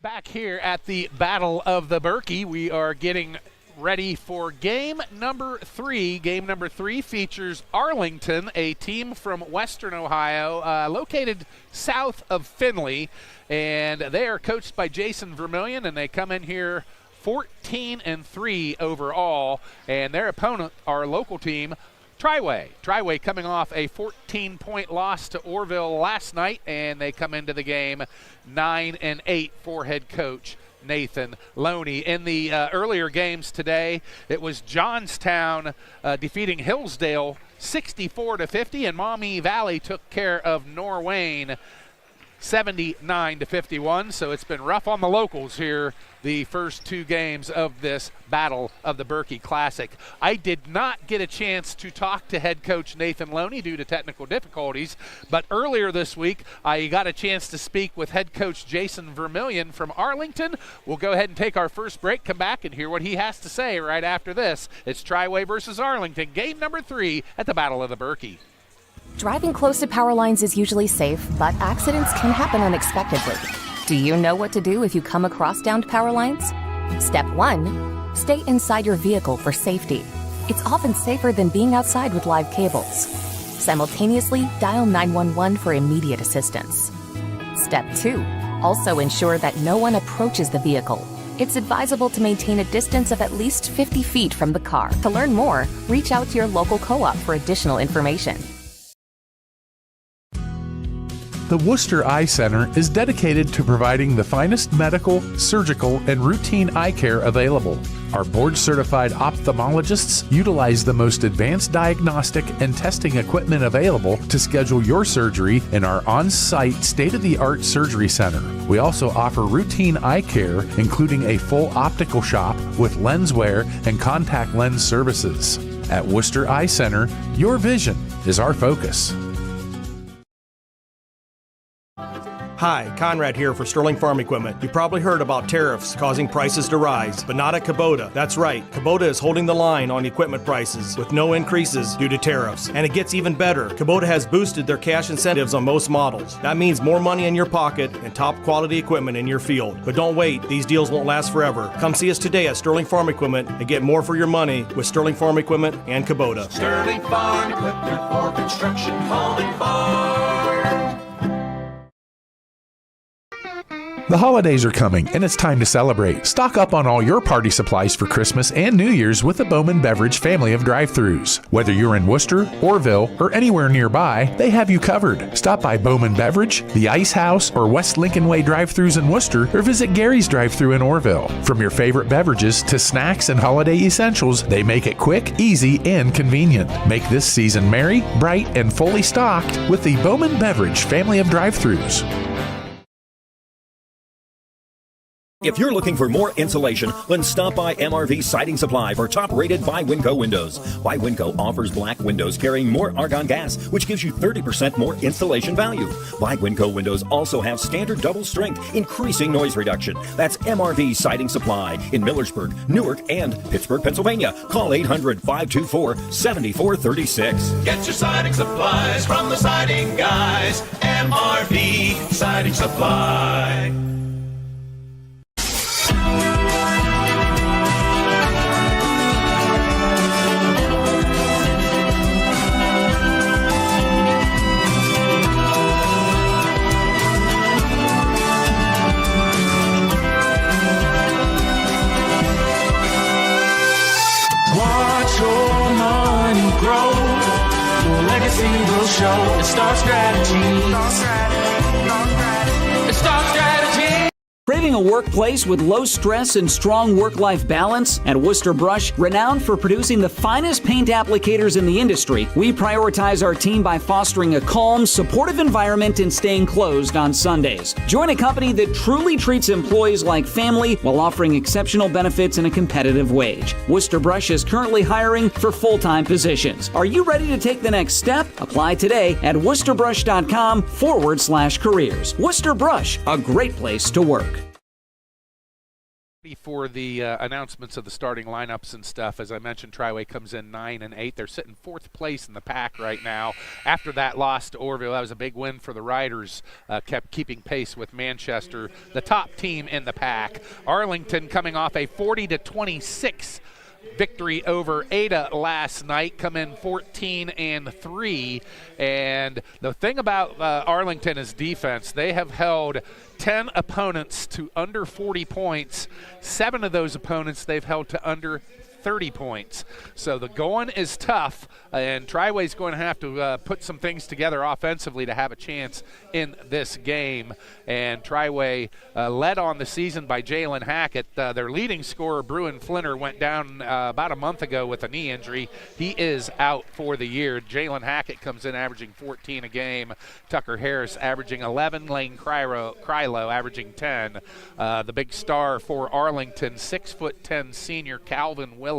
Back here at the Battle of the Berkey, we are getting ready for game number 3. Game number 3 features Arlington, a team from Western Ohio, located south of Findlay, and they are coached by Jason Vermillion, and they come in here 14-3 overall, and their opponent, our local team, Triway. Triway coming off a 14-point loss to Orville last night, and they come into the game 9-8 for head coach Nathan Loney. In the earlier games today, it was Johnstown defeating Hillsdale 64-50, and Maumee Valley took care of Norwayne 79-51. So it's been rough on the locals here the first 2 games of this Battle of the Berkey Classic. I did not get a chance to talk to head coach Nathan Loney due to technical difficulties, but earlier this week I got a chance to speak with head coach Jason Vermillion from Arlington. We'll go ahead and take our first break, come back and hear what he has to say right after this. It's Triway versus Arlington, game number 3 at the Battle of the Berkey. Driving close to power lines is usually safe, but accidents can happen unexpectedly. Do you know what to do if you come across downed power lines? Step 1, stay inside your vehicle for safety. It's often safer than being outside with live cables. Simultaneously, dial 911 for immediate assistance. Step 2, also ensure that no one approaches the vehicle. It's advisable to maintain a distance of at least 50 feet from the car. To learn more, reach out to your local co-op for additional information. The Worcester Eye Center is dedicated to providing the finest medical, surgical, and routine eye care available. Our board-certified ophthalmologists utilize the most advanced diagnostic and testing equipment available to schedule your surgery in our on-site state-of-the-art surgery center. We also offer routine eye care, including a full optical shop with lens wear and contact lens services. At Worcester Eye Center, your vision is our focus. Hi, Conrad here for Sterling Farm Equipment. You probably heard about tariffs causing prices to rise, but not at Kubota. That's right, Kubota is holding the line on equipment prices with no increases due to tariffs. And it gets even better. Kubota has boosted their cash incentives on most models. That means more money in your pocket and top quality equipment in your field. But don't wait, these deals won't last forever. Come see us today at Sterling Farm Equipment and get more for your money with Sterling Farm Equipment and Kubota. Sterling Farm Equipment for construction, home and farm. The holidays are coming, and it's time to celebrate. Stock up on all your party supplies for Christmas and New Year's with the Bowman Beverage family of drive-thrus. Whether you're in Worcester, Orville, or anywhere nearby, they have you covered. Stop by Bowman Beverage, the Ice House, or West Lincoln Way drive-thrus in Worcester, or visit Gary's drive-thru in Orville. From your favorite beverages to snacks and holiday essentials, they make it quick, easy, and convenient. Make this season merry, bright, and fully stocked with the Bowman Beverage family of drive-thrus. If you're looking for more insulation, then stop by MRV Siding Supply for top-rated by Winco windows. By Winco offers black windows carrying more argon gas, which gives you 30% more insulation value. By Winco windows also have standard double strength, increasing noise reduction. That's MRV Siding Supply in Millersburg, Newark, and Pittsburgh, Pennsylvania. Call 800-524-7436. Get your siding supplies from the siding guys. MRV Siding Supply. Show. It starts strategies. It starts strategies. Craving a workplace with low stress and strong work-life balance? At Worcester Brush, renowned for producing the finest paint applicators in the industry, we prioritize our team by fostering a calm, supportive environment and staying closed on Sundays. Join a company that truly treats employees like family while offering exceptional benefits and a competitive wage. Worcester Brush is currently hiring for full-time positions. Are you ready to take the next step? Apply today at worcesterbrush.com/careers. Worcester Brush, a great place to work. For the announcements of the starting lineups and stuff, as I mentioned, Triway comes in 9-8. They're sitting 4th place in the pack right now. After that loss to Orville, that was a big win for the Riders. Kept keeping pace with Manchester, the top team in the pack. Arlington coming off a 40-26 victory over Ada last night, come in 14-3. And the thing about Arlington is defense. They have held 10 opponents to under 40 points. 7 of those opponents they've held to under 30 points. So the going is tough, and Triway's going to have to put some things together offensively to have a chance in this game. And Triway led on the season by Jalen Hackett. Their leading scorer, Bruin Flinner, went down about a month ago with a knee injury. He is out for the year. Jalen Hackett comes in averaging 14 a game. Tucker Harris averaging 11. Lane Krylo averaging 10. The big star for Arlington, 6'10" senior Calvin Willow.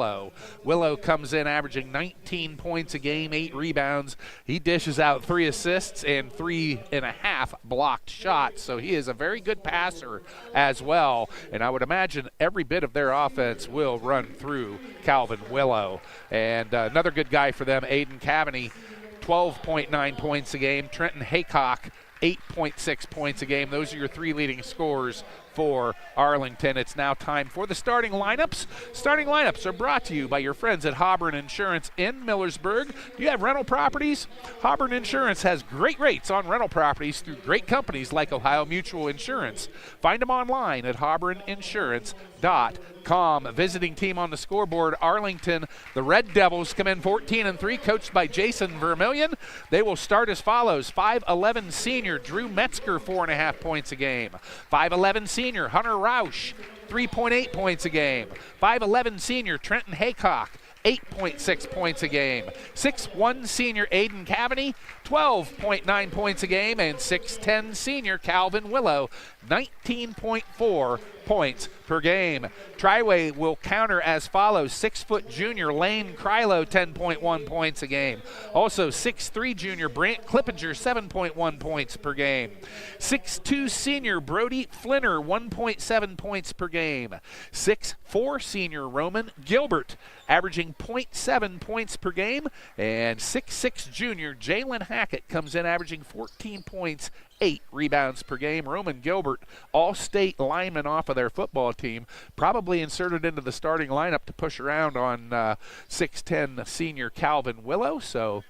Willow comes in averaging 19 points a game, 8 rebounds. He dishes out 3 assists and 3.5 blocked shots. So he is a very good passer as well. And I would imagine every bit of their offense will run through Calvin Willow. And another good guy for them, Aiden Cavany, 12.9 points a game. Trenton Haycock, 8.6 points a game. Those are your 3 leading scorers for Arlington. It's now time for the starting lineups. Starting lineups are brought to you by your friends at Hobburn Insurance in Millersburg. Do you have rental properties? Hobburn Insurance has great rates on rental properties through great companies like Ohio Mutual Insurance. Find them online at hobburninsurance.com. Visiting team on the scoreboard, Arlington. The Red Devils come in 14-3, coached by Jason Vermillion. They will start as follows. 5'11" senior Drew Metzger, 4.5 points a game. 5'11" senior Hunter Roush, 3.8 points a game. 5'11" senior Trenton Haycock, 8.6 points a game. 6'1" senior Aiden Cavany, 12.9 points a game. And 6'10" senior Calvin Willow, 19.4 points per game. Triway will counter as follows. 6' junior Lane Krylo, 10.1 points a game. Also 6'3" junior Brant Clippinger, 7.1 points per game. 6'2" senior Brody Flinner, 1.7 points per game. 6'4" senior Roman Gilbert, averaging 0.7 points per game. And 6'6" junior Jalen Hackett comes in averaging 14 points, 8 rebounds per game. Roman Gilbert, all-state lineman off of their football team, probably inserted into the starting lineup to push around on 6'10" senior Calvin Willow. So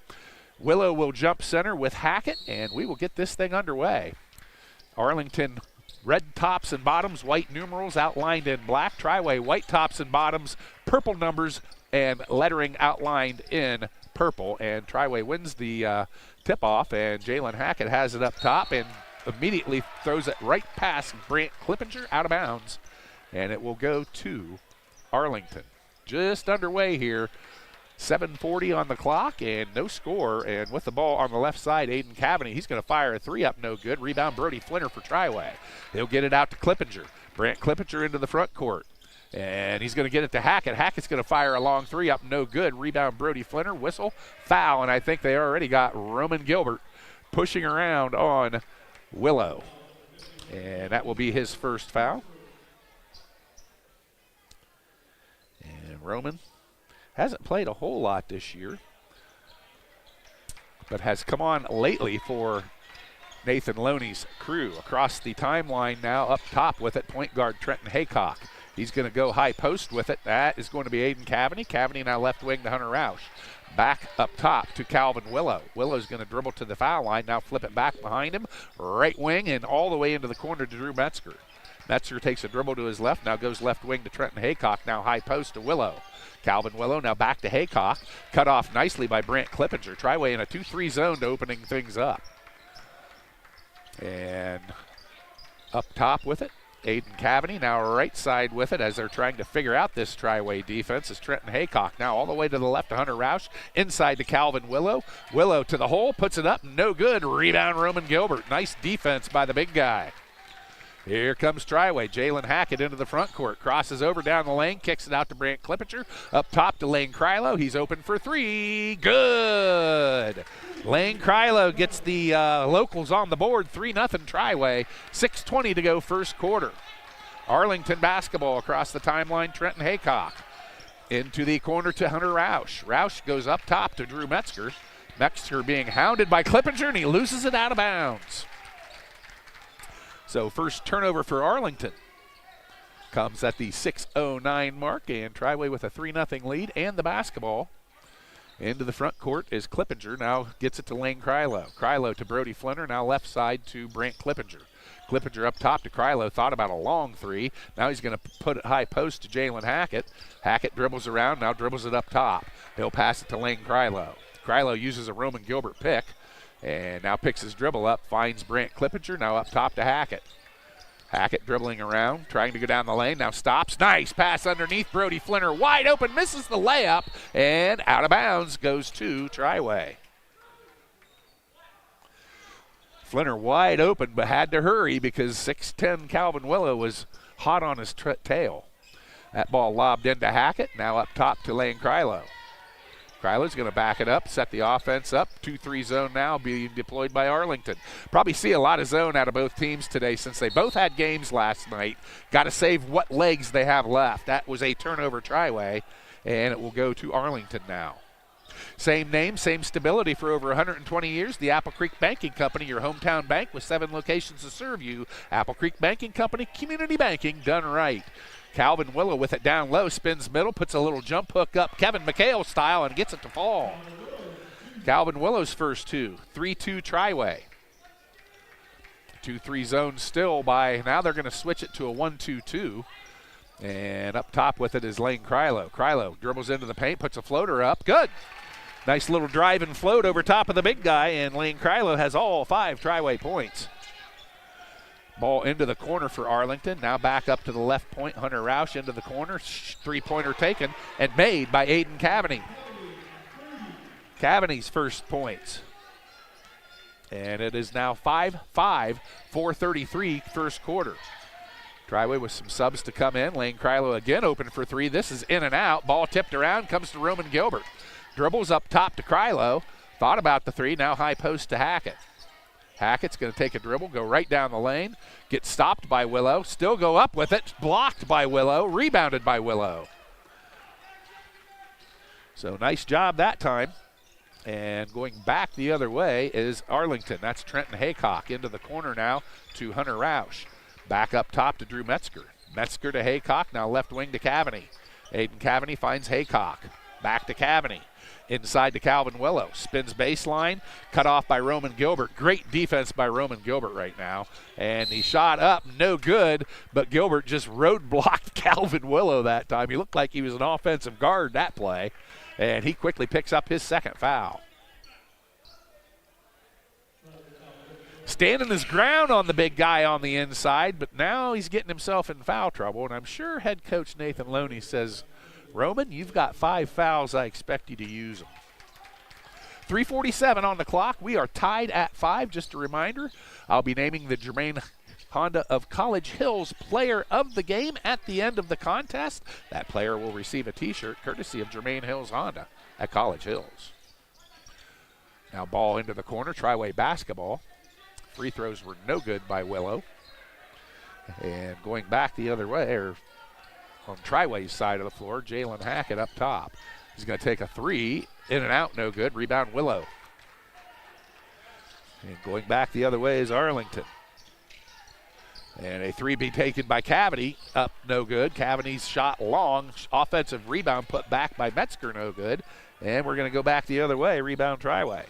Willow will jump center with Hackett, and we will get this thing underway. Arlington red tops and bottoms, white numerals outlined in black. Triway white tops and bottoms, purple numbers and lettering outlined in purple. And Triway wins the tip-off, and Jalen Hackett has it up top and immediately throws it right past Brant Clippinger out of bounds, and it will go to Arlington. Just underway here. 7:40 on the clock and no score. And with the ball on the left side, Aiden Cavany, he's going to fire a 3 up, no good. Rebound Brody Flinner for Triway. He'll get it out to Clippinger. Brant Clippinger into the front court. And he's going to get it to Hackett. Hackett's going to fire a long 3 up, no good. Rebound Brody Flinner, whistle, foul. And I think they already got Roman Gilbert pushing around on Willow. And that will be his first foul. And Roman hasn't played a whole lot this year, but has come on lately for Nathan Loney's crew. Across the timeline now, up top with it, point guard Trenton Haycock. He's going to go high post with it. That is going to be Aiden Cavany. Cavany now left wing to Hunter Roush. Back up top to Calvin Willow. Willow's going to dribble to the foul line, now flip it back behind him, right wing and all the way into the corner to Drew Metzger. Metzger takes a dribble to his left, now goes left wing to Trenton Haycock, now high post to Willow. Calvin Willow now back to Haycock, cut off nicely by Brant Clippinger. Triway in a 2-3 zone to opening things up. And up top with it, Aiden Cavany now right side with it as they're trying to figure out this Triway defense is Trenton Haycock. Now all the way to the left to Hunter Roush, inside to Calvin Willow. Willow to the hole, puts it up, no good. Rebound Roman Gilbert. Nice defense by the big guy. Here comes Triway. Jalen Hackett into the front court. Crosses over down the lane. Kicks it out to Brant Clippinger. Up top to Lane Krylo. He's open for 3. Good. Lane Krylo gets the locals on the board. 3-0 Triway. 6:20 to go first quarter. Arlington basketball across the timeline. Trenton Haycock into the corner to Hunter Roush. Roush goes up top to Drew Metzger. Metzger being hounded by Clippinger, and he loses it out of bounds. So first turnover for Arlington comes at the 6:09 mark, and Triway with a 3-0 lead and the basketball. Into the front court is Clippinger. Now gets it to Lane Krylo. Krylo to Brody Flinner. Now left side to Brant Clippinger. Clippinger up top to Krylo. Thought about a long three. Now he's going to put it high post to Jalen Hackett. Hackett dribbles around. Now dribbles it up top. He'll pass it to Lane Krylo. Krylo uses a Roman Gilbert pick and now picks his dribble up. Finds Brant Clippinger. Now up top to Hackett. Hackett dribbling around, trying to go down the lane. Now stops. Nice pass underneath. Brody Flinner wide open. Misses the layup. And out of bounds goes to Triway. Flinner wide open, but had to hurry because 6'10" Calvin Willow was hot on his tail. That ball lobbed into Hackett. Now up top to Lane Krylo. Krylo's going to back it up, set the offense up. 2-3 zone now being deployed by Arlington. Probably see a lot of zone out of both teams today since they both had games last night. Got to save what legs they have left. That was a turnover Triway, and it will go to Arlington now. Same name, same stability for over 120 years. The Apple Creek Banking Company, your hometown bank with 7 locations to serve you. Apple Creek Banking Company, community banking done right. Calvin Willow with it down low, spins middle, puts a little jump hook up Kevin McHale style and gets it to fall. Calvin Willow's first two. 3-2 Triway. 2-3 zone still by, now they're going to switch it to a 1-2-2. And up top with it is Lane Krylo. Krylo dribbles into the paint, puts a floater up. Good. Nice little drive and float over top of the big guy, and Lane Krylo has all 5 Triway points. Ball into the corner for Arlington. Now back up to the left point. Hunter Roush into the corner. 3-pointer taken and made by Aiden Cavaney. Cavaney's first points. And it is now 5-5, 4:33 first quarter. Triway with some subs to come in. Lane Krylo again open for 3. This is in and out. Ball tipped around, comes to Roman Gilbert. Dribbles up top to Krylo. Thought about the 3, now high post to Hackett. Hackett's going to take a dribble, go right down the lane, get stopped by Willow, still go up with it, blocked by Willow, rebounded by Willow. So nice job that time. And going back the other way is Arlington. That's Trenton Haycock into the corner now to Hunter Roush. Back up top to Drew Metzger. Metzger to Haycock, now left wing to Cavaney. Aiden Cavaney finds Haycock. Back to Cavaney. Inside to Calvin Willow. Spins baseline. Cut off by Roman Gilbert. Great defense by Roman Gilbert right now. And he shot up. No good. But Gilbert just roadblocked Calvin Willow that time. He looked like he was an offensive guard that play. And he quickly picks up his second foul. Standing his ground on the big guy on the inside. But now he's getting himself in foul trouble. And I'm sure head coach Nathan Loney says, Roman, you've got 5 fouls. I expect you to use them. 3:47 on the clock. We are tied at 5. Just a reminder, I'll be naming the Germain Honda of College Hills player of the game at the end of the contest. That player will receive a T-shirt courtesy of Germain Hills Honda at College Hills. Now ball into the corner. Triway basketball. Free throws were no good by Willow. And going back the other way, or on Triway's side of the floor, Jalen Hackett up top. He's going to take a 3. In and out, no good. Rebound, Willow. And going back the other way is Arlington. And a 3 be taken by Cavaney. Up, no good. Cavaney's shot long. Offensive rebound put back by Metzger, no good. And we're going to go back the other way. Rebound, Triway.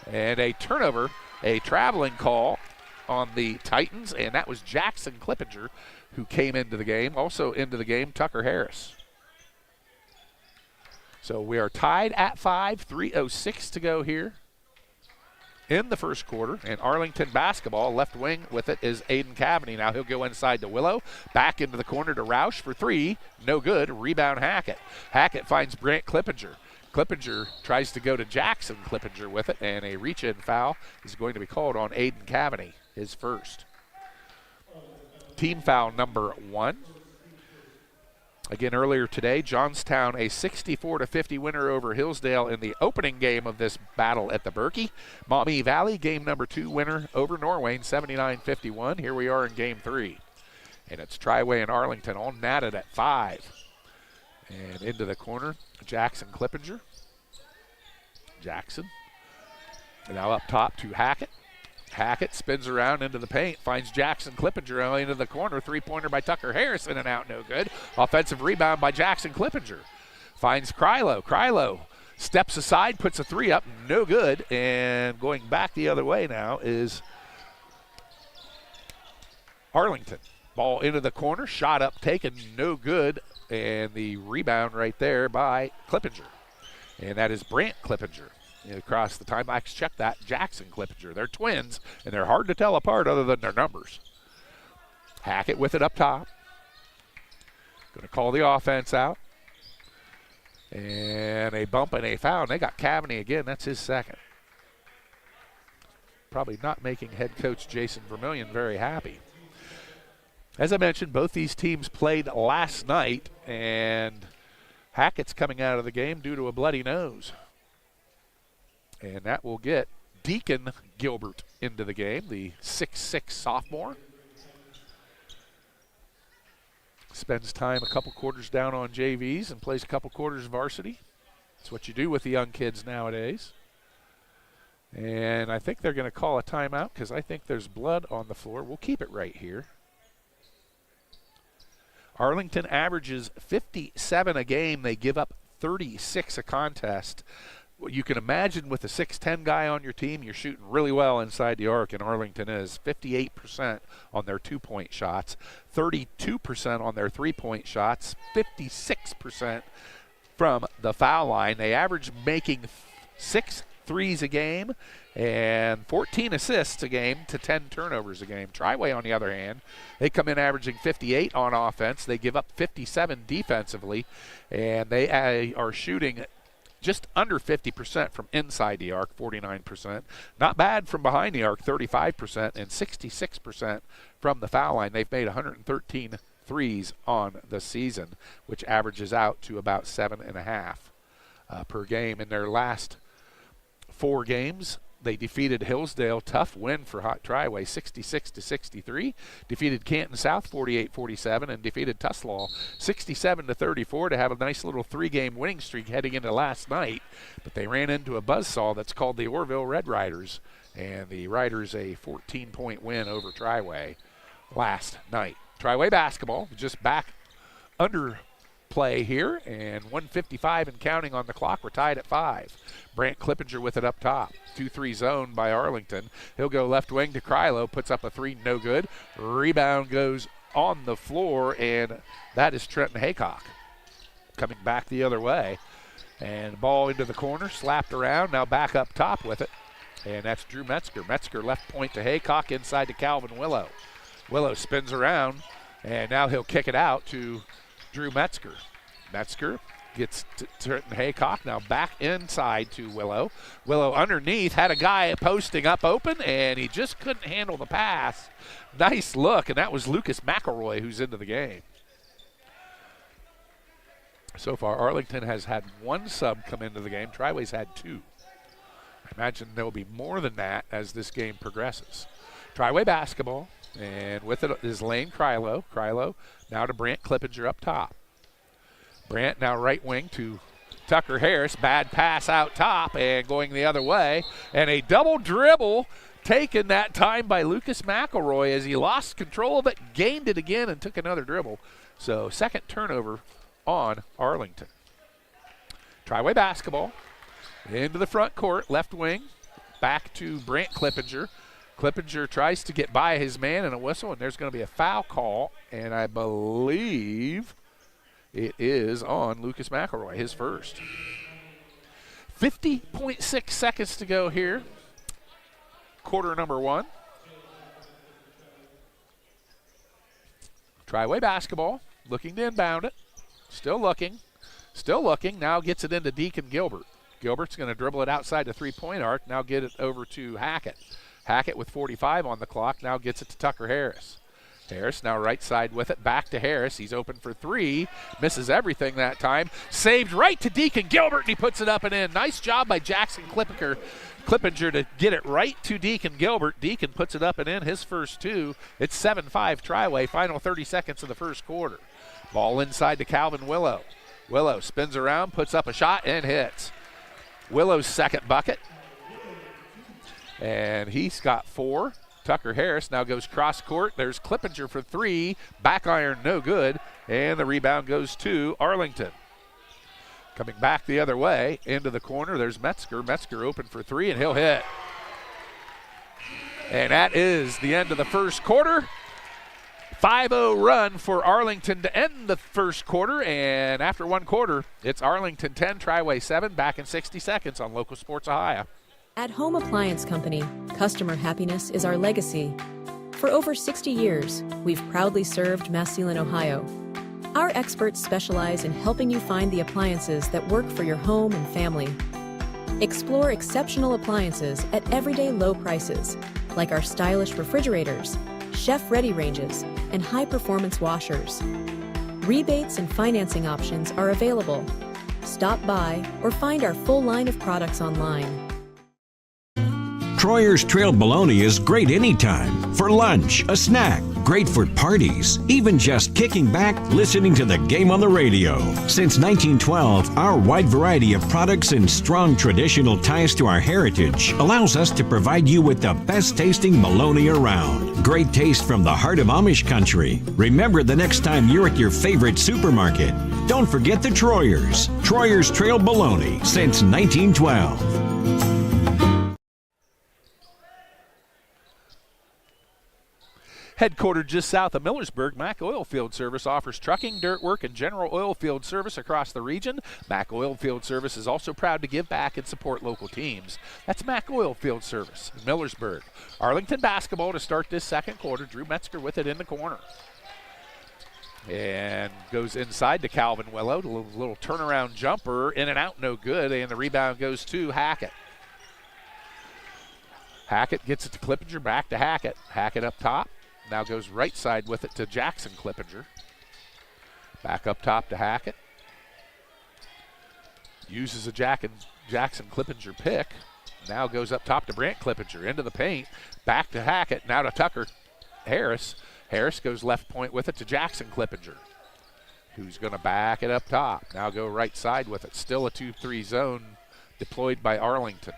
And a turnover, a traveling call on the Titans, and that was Jackson Clippinger who came into the game. Also into the game, Tucker Harris. So we are tied at 5, 3:06 to go here in the first quarter. And Arlington basketball, left wing with it is Aiden Cavaney. Now he'll go inside to Willow, back into the corner to Roush for 3, no good. Rebound Hackett. Hackett finds Brant Clippinger. Clippinger tries to go to Jackson Clippinger with it, and a reach-in foul is going to be called on Aiden Cavaney, his first. Team foul number 1. Again, earlier today, Johnstown a 64-50 winner over Hillsdale in the opening game of this battle at the Berkey. Maumee Valley, game number 2 winner over Norwayne, 79-51. Here we are in game 3. And it's Triway and Arlington all natted at 5. And into the corner, Jackson Clippinger. Jackson. Now up top to Hackett. Hackett spins around into the paint, finds Jackson Clippinger into the corner. Three-pointer by Tucker Harris, in and out, no good. Offensive rebound by Jackson Clippinger. Finds Krylo. Krylo steps aside, puts a three up, no good. And going back the other way now is Arlington. Ball into the corner, shot up, taken, no good. And the rebound right there by Clippinger. And that is Brant Clippinger. Across the timeline, check that, Jackson Clippinger. They're twins, and they're hard to tell apart other than their numbers. Hackett with it up top. Going to call the offense out. And a bump and a foul. And they got Cavaney again. That's his second. Probably not making head coach Jason Vermillion very happy. As I mentioned, both these teams played last night, and Hackett's coming out of the game due to a bloody nose. And that will get Deacon Gilbert into the game, the 6'6" sophomore. Spends time a couple quarters down on JVs and plays a couple quarters varsity. That's what you do with the young kids nowadays. And I think they're going to call a timeout because I think there's blood on the floor. We'll keep it right here. Arlington averages 57 a game. They give up 36 a contest. You can imagine with a 6'10" guy on your team, you're shooting really well inside the arc, and Arlington is 58% on their two-point shots, 32% on their three-point shots, 56% from the foul line. They average making 6 threes a game and 14 assists a game to 10 turnovers a game. Triway, on the other hand, they come in averaging 58 on offense. They give up 57 defensively, and they are shooting just under 50% from inside the arc, 49%. Not bad from behind the arc, 35%, and 66% from the foul line. They've made 113 threes on the season, which averages out to about 7.5 per game. In their last 4 games, they defeated Hillsdale, tough win for Hot Triway, 66-63. Defeated Canton South 48-47 and defeated Tuslaw 67-34 to have a nice little 3-game winning streak heading into last night. But they ran into a buzzsaw that's called the Orville Red Riders, and the Riders a 14-point win over Triway last night. Triway basketball just back under play here, and 1:55 and counting on the clock. We're tied at 5. Brant Clippinger with it up top. 2-3 zone by Arlington. He'll go left wing to Krylo, puts up a 3, no good. Rebound goes on the floor, and that is Trenton Haycock coming back the other way. And ball into the corner, slapped around, now back up top with it. And that's Drew Metzger. Metzger left point to Haycock, inside to Calvin Willow. Willow spins around, and now he'll kick it out to Drew Metzger. Metzger gets to Trenton Haycock, now back inside to Willow. Willow underneath, had a guy posting up open, and he just couldn't handle the pass. Nice look, and that was Lucas McElroy who's into the game. So far, Arlington has had 1 sub come into the game. Triway's had 2. I imagine there will be more than that as this game progresses. Triway basketball, and with it is Lane Krylo. Krylo now to Brant Clippinger up top. Brant now right wing to Tucker Harris. Bad pass out top and going the other way. And a double dribble taken that time by Lucas McElroy as he lost control of it, gained it again, and took another dribble. So second turnover on Arlington. Triway basketball into the front court, left wing, back to Brant Clippinger. Clippinger tries to get by his man and a whistle, and there's going to be a foul call, and I believe it is on Lucas McElroy, his first. 50.6 seconds to go here. Quarter number 1. Triway basketball, looking to inbound it. Still looking. Now gets it into Deacon Gilbert. Gilbert's going to dribble it outside the three-point arc, now get it over to Hackett. Hackett with 45 on the clock, now gets it to Tucker Harris. Harris now right side with it, back to Harris. He's open for 3, misses everything that time. Saved right to Deacon Gilbert, and he puts it up and in. Nice job by Jackson Clippinger Clippinger to get it right to Deacon Gilbert. Deacon puts it up and in his first two. It's 7-5 Triway, final 30 seconds of the first quarter. Ball inside to Calvin Willow. Willow spins around, puts up a shot, and hits. Willow's second bucket. And he's got 4. Tucker Harris now goes cross court. There's Clippinger for 3. Back iron, no good. And the rebound goes to Arlington. Coming back the other way, into the corner, there's Metzger. Metzger open for 3, and he'll hit. And that is the end of the first quarter. 5-0 run for Arlington to end the first quarter, and after one quarter, it's Arlington 10, Triway 7, back in 60 seconds on Local Sports Ohio. At Home Appliance Company, customer happiness is our legacy. For over 60 years, we've proudly served Massillon, Ohio. Our experts specialize in helping you find the appliances that work for your home and family. Explore exceptional appliances at everyday low prices, like our stylish refrigerators, chef-ready ranges, and high-performance washers. Rebates and financing options are available. Stop by or find our full line of products online. Troyer's Trailed Bologna is great anytime. For lunch, a snack, great for parties, even just kicking back, listening to the game on the radio. Since 1912, our wide variety of products and strong traditional ties to our heritage allows us to provide you with the best tasting bologna around. Great taste from the heart of Amish country. Remember the next time you're at your favorite supermarket, don't forget the Troyers. Troyer's Trailed Bologna since 1912. Headquartered just south of Millersburg, Mack Oilfield Service offers trucking, dirt work, and general oil field service across the region. Mack Oilfield Service is also proud to give back and support local teams. That's Mack Oilfield Service in Millersburg. Arlington basketball to start this second quarter. Drew Metzger with it in the corner. And goes inside to Calvin Willow. Little turnaround jumper, in and out, no good. And the rebound goes to Hackett. Hackett gets it to Clippinger, back to Hackett. Hackett up top. Now goes right side with it to Jackson Clippinger. Back up top to Hackett. Uses a Jackson Clippinger pick. Now goes up top to Brant Clippinger. Into the paint. Back to Hackett. Now to Tucker Harris. Harris goes left point with it to Jackson Clippinger, who's going to back it up top. Now go right side with it. Still a 2-3 zone deployed by Arlington.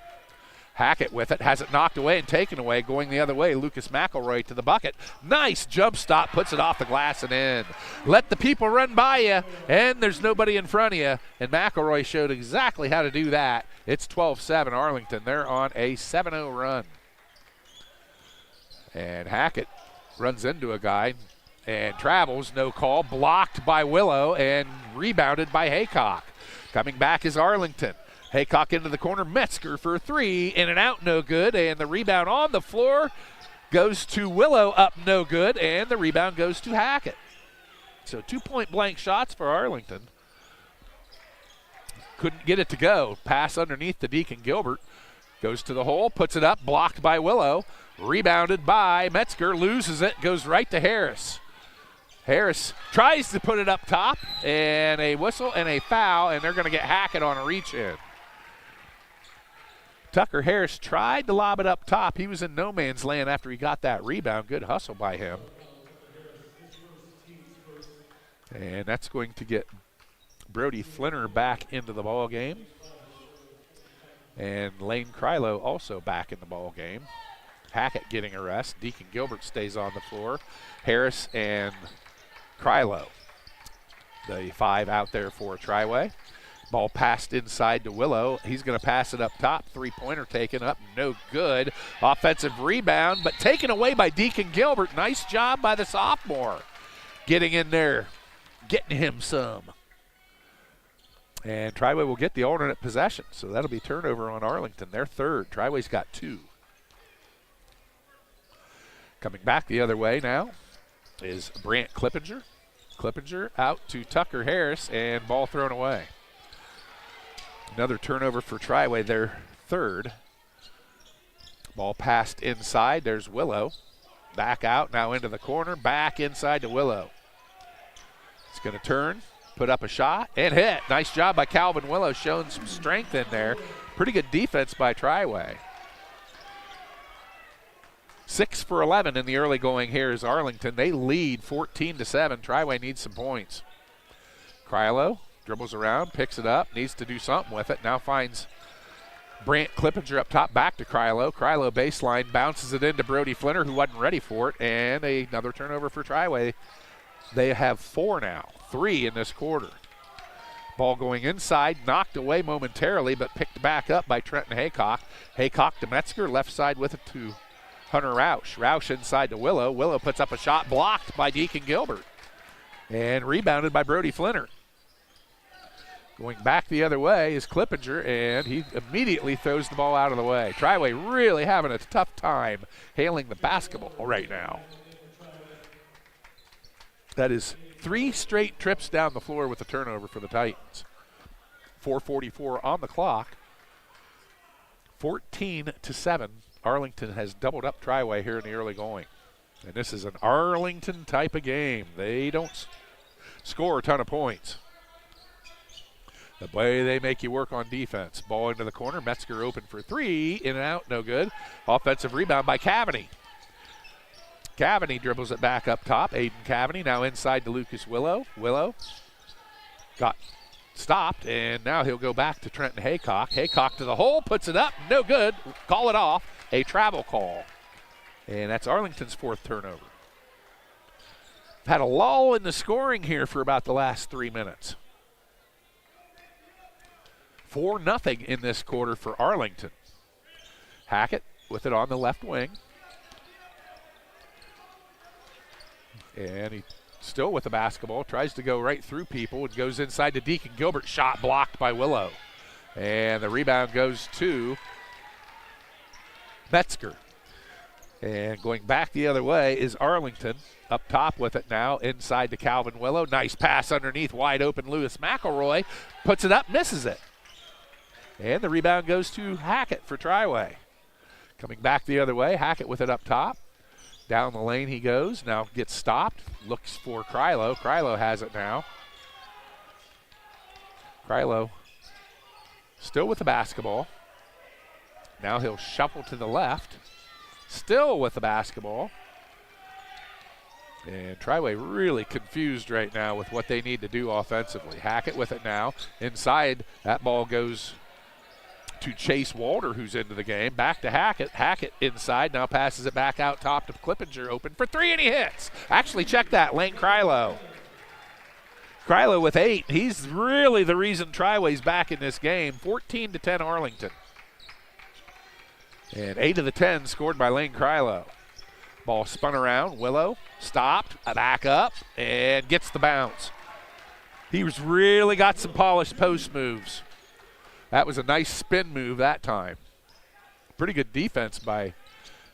Hackett with it, has it knocked away and taken away, going the other way. Lucas McElroy to the bucket. Nice jump stop, puts it off the glass and in. Let the people run by you, and there's nobody in front of you. And McElroy showed exactly how to do that. It's 12-7 Arlington. They're on a 7-0 run. And Hackett runs into a guy and travels, no call. Blocked by Willow and rebounded by Haycock. Coming back is Arlington. Haycock into the corner, Metzger for 3, in and out, no good, and the rebound on the floor goes to Willow, up no good, and the rebound goes to Hackett. So 2-point blank shots for Arlington. Couldn't get it to go. Pass underneath to Deacon Gilbert. Goes to the hole, puts it up, blocked by Willow, rebounded by Metzger, loses it, goes right to Harris. Harris tries to put it up top, and a whistle and a foul, and they're going to get Hackett on a reach-in. Tucker Harris tried to lob it up top. He was in no man's land after he got that rebound. Good hustle by him. And that's going to get Brody Flinner back into the ball game. And Lane Krylo also back in the ball game. Hackett getting a rest. Deacon Gilbert stays on the floor. Harris and Krylo, the 5 out there for Triway. Ball passed inside to Willow. He's going to pass it up top. 3-pointer taken up, no good. Offensive rebound, but taken away by Deacon Gilbert. Nice job by the sophomore. Getting in there, getting him some. And Triway will get the alternate possession, so that'll be turnover on Arlington. They're third. Triway's got 2. Coming back the other way now is Brant Clippinger. Clippinger out to Tucker Harris, and ball thrown away. Another turnover for Triway, their third. Ball passed inside. There's Willow. Back out, now into the corner. Back inside to Willow. It's going to turn, put up a shot, and hit. Nice job by Calvin Willow, showing some strength in there. Pretty good defense by Triway. 6 for 11 in the early going here is Arlington. They lead 14-7. Triway needs some points. Krylo dribbles around, picks it up, needs to do something with it. Now finds Brant Clippinger up top, back to Krylo. Krylo baseline, bounces it into Brody Flinner, who wasn't ready for it, and another turnover for Triway. They have 4 now, 3 in this quarter. Ball going inside, knocked away momentarily, but picked back up by Trenton Haycock. Haycock to Metzger, left side with it to Hunter Roush. Roush inside to Willow. Willow puts up a shot, blocked by Deacon Gilbert, and rebounded by Brody Flinner. Going back the other way is Clippinger, and he immediately throws the ball out of the way. Triway really having a tough time hailing the basketball right now. That is 3 straight trips down the floor with the turnover for the Titans. 4:44 on the clock. 14-7. Arlington has doubled up Triway here in the early going. And this is an Arlington type of game. They don't score a ton of points. The way they make you work on defense. Ball into the corner. Metzger open for 3. In and out, no good. Offensive rebound by Cavany. Cavany dribbles it back up top. Aiden Cavany now inside to Lucas Willow. Willow got stopped, and now he'll go back to Trenton Haycock. Haycock to the hole, puts it up, no good. Call it off. A travel call. And that's Arlington's 4th turnover. Had a lull in the scoring here for about the last 3 minutes. 4-0 in this quarter for Arlington. Hackett with it on the left wing. And he still with the basketball, tries to go right through people and goes inside to Deacon Gilbert. Shot blocked by Willow. And the rebound goes to Metzger. And going back the other way is Arlington. Up top with it now, inside to Calvin Willow. Nice pass underneath, wide open Lewis McElroy. Puts it up, misses it. And the rebound goes to Hackett for Triway. Coming back the other way, Hackett with it up top. Down the lane he goes, now gets stopped, looks for Krylo. Krylo has it now. Krylo still with the basketball. Now he'll shuffle to the left, still with the basketball. And Triway really confused right now with what they need to do offensively. Hackett with it now. Inside, that ball goes to Chase Walter, who's into the game. Back to Hackett. Hackett inside, now passes it back out top to Clippinger, open for 3, and he hits. Actually, check that, Lane Krylo. Krylo with 8. He's really the reason Triway's back in this game. 14-10 Arlington. And 8 of the 10 scored by Lane Krylo. Ball spun around. Willow stopped, back up, and gets the bounce. He's really got some polished post moves. That was a nice spin move that time. Pretty good defense by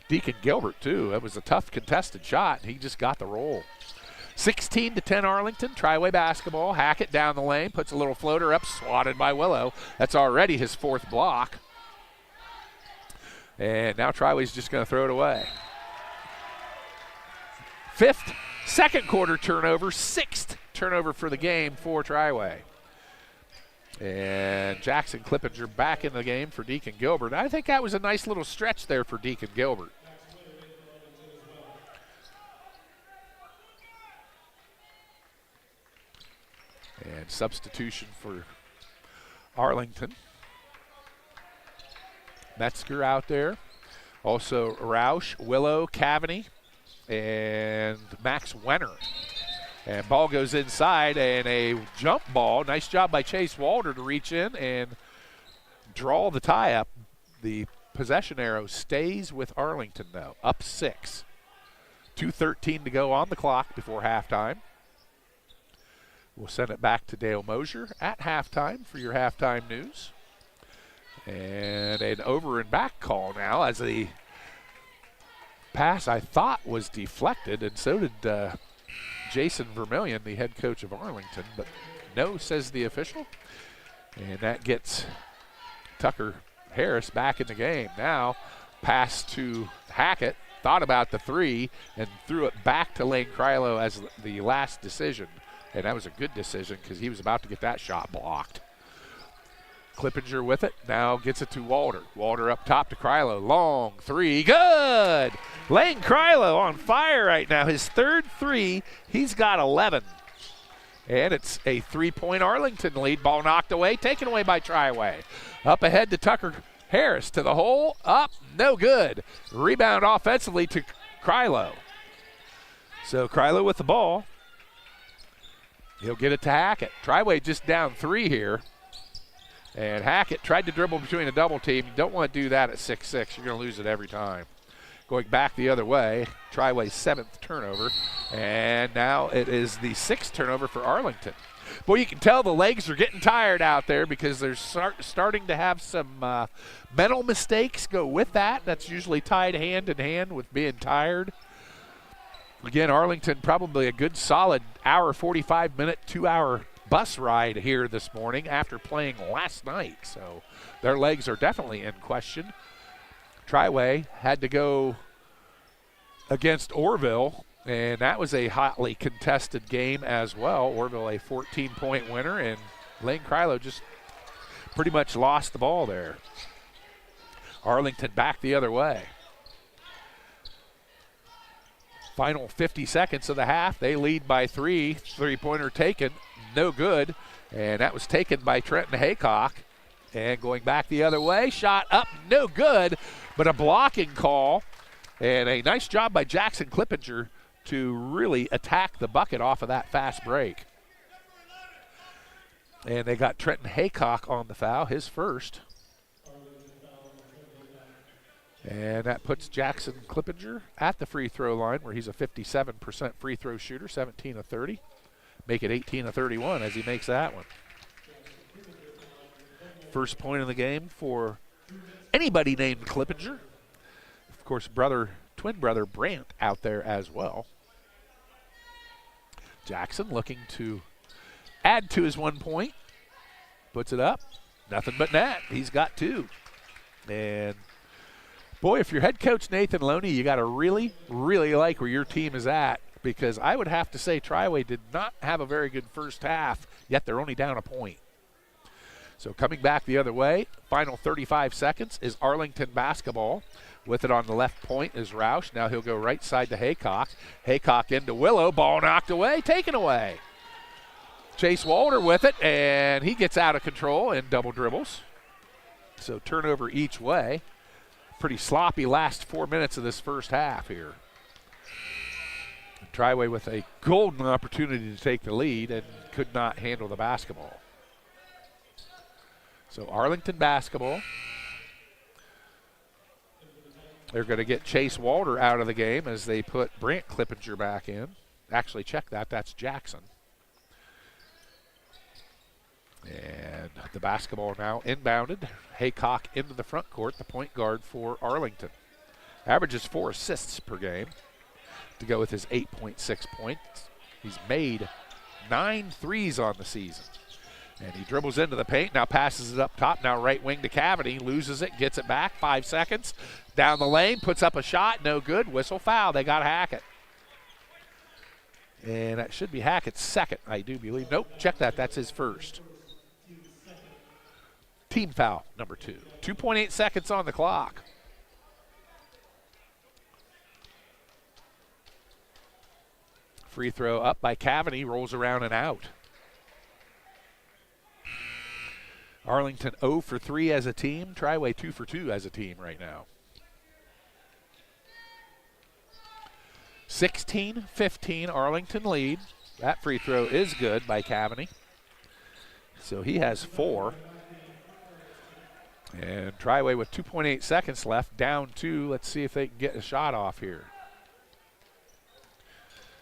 Deacon Gilbert, too. That was a tough contested shot. He just got the roll. 16-10 Arlington. Triway basketball. Hackett down the lane. Puts a little floater up. Swatted by Willow. That's already his 4th block. And now Triway's just going to throw it away. 5th, second quarter turnover. 6th turnover for the game for Triway. And Jackson Clippinger back in the game for Deacon Gilbert. I think that was a nice little stretch there for Deacon Gilbert. And substitution for Arlington. Metzger out there. Also Roush, Willow, Cavany, and Max Wenner. And ball goes inside, and a jump ball. Nice job by Chase Walter to reach in and draw the tie up. The possession arrow stays with Arlington, though, up 6. 2:13 to go on the clock before halftime. We'll send it back to Dale Mosier at halftime for your halftime news. And an over and back call now as the pass I thought was deflected, and so did Jason Vermillion, the head coach of Arlington, but no, says the official. And that gets Tucker Harris back in the game. Now, pass to Hackett, thought about the 3, and threw it back to Lane Krylo as the last decision. And that was a good decision because he was about to get that shot blocked. Clippinger with it, now gets it to Walter. Walter up top to Krylo, long three, good! Lane Krylo on fire right now, his third three, he's got 11. And it's a 3-point Arlington lead, ball knocked away, taken away by Triway. Up ahead to Tucker Harris, to the hole, up, no good. Rebound offensively to Krylo. So Krylo with the ball. He'll get it to Hackett. Triway just down 3 here. And Hackett tried to dribble between a double team. You don't want to do that at 6'6". You're going to lose it every time. Going back the other way, Triway's 7th turnover. And now it is the 6th turnover for Arlington. Boy, you can tell the legs are getting tired out there because they're starting to have some mental mistakes go with that. That's usually tied hand in hand with being tired. Again, Arlington probably a good solid hour, 45-minute, 2-hour bus ride here this morning after playing last night. So their legs are definitely in question. Triway had to go against Orville, and that was a hotly contested game as well. Orville a 14-point winner, and Lane Krylo just pretty much lost the ball there. Arlington back the other way. Final 50 seconds of the half. They lead by 3. Three-pointer taken, no good. And that was taken by Trenton Haycock. And going back the other way, shot up, no good. But a blocking call. And a nice job by Jackson Clippinger to really attack the bucket off of that fast break. And they got Trenton Haycock on the foul, his first. And that puts Jackson Clippinger at the free throw line where he's a 57% free throw shooter, 17 of 30. Make it 18 of 31 as he makes that one. First point of the game for anybody named Clippinger. Of course, twin brother Brandt out there as well. Jackson looking to add to his 1 point. Puts it up. Nothing but net. He's got 2. And boy, if you're head coach Nathan Loney, you got to really, really like where your team is at, because I would have to say Triway did not have a very good first half, yet they're only down a point. So coming back the other way, final 35 seconds is Arlington basketball. With it on the left point is Roush. Now he'll go right side to Haycock. Haycock into Willow, ball knocked away, taken away. Chase Walter with it, and he gets out of control and double dribbles. So turnover each way. Pretty sloppy last 4 minutes of this first half here. Triway with a golden opportunity to take the lead and could not handle the basketball. So Arlington basketball. They're going to get Chase Walter out of the game as they put Brandt Clippinger back in. Actually, check that. That's Jackson. And the basketball now inbounded. Haycock into the front court, the point guard for Arlington. Averages 4 assists per game to go with his 8.6 points. He's made 9 threes on the season. And he dribbles into the paint, now passes it up top, now right wing to Cavity, loses it, gets it back, 5 seconds. Down the lane, puts up a shot, no good, whistle foul, they got Hackett. And that should be Hackett's second, I do believe. Nope, check that, that's his first. Team foul, number 2. 2.8 seconds on the clock. Free throw up by Cavity, rolls around and out. Arlington 0 for 3 as a team. Triway 2 for 2 as a team right now. 16-15 Arlington lead. That free throw is good by Cavity. So he has 4. And Triway with 2.8 seconds left, down 2. Let's see if they can get a shot off here.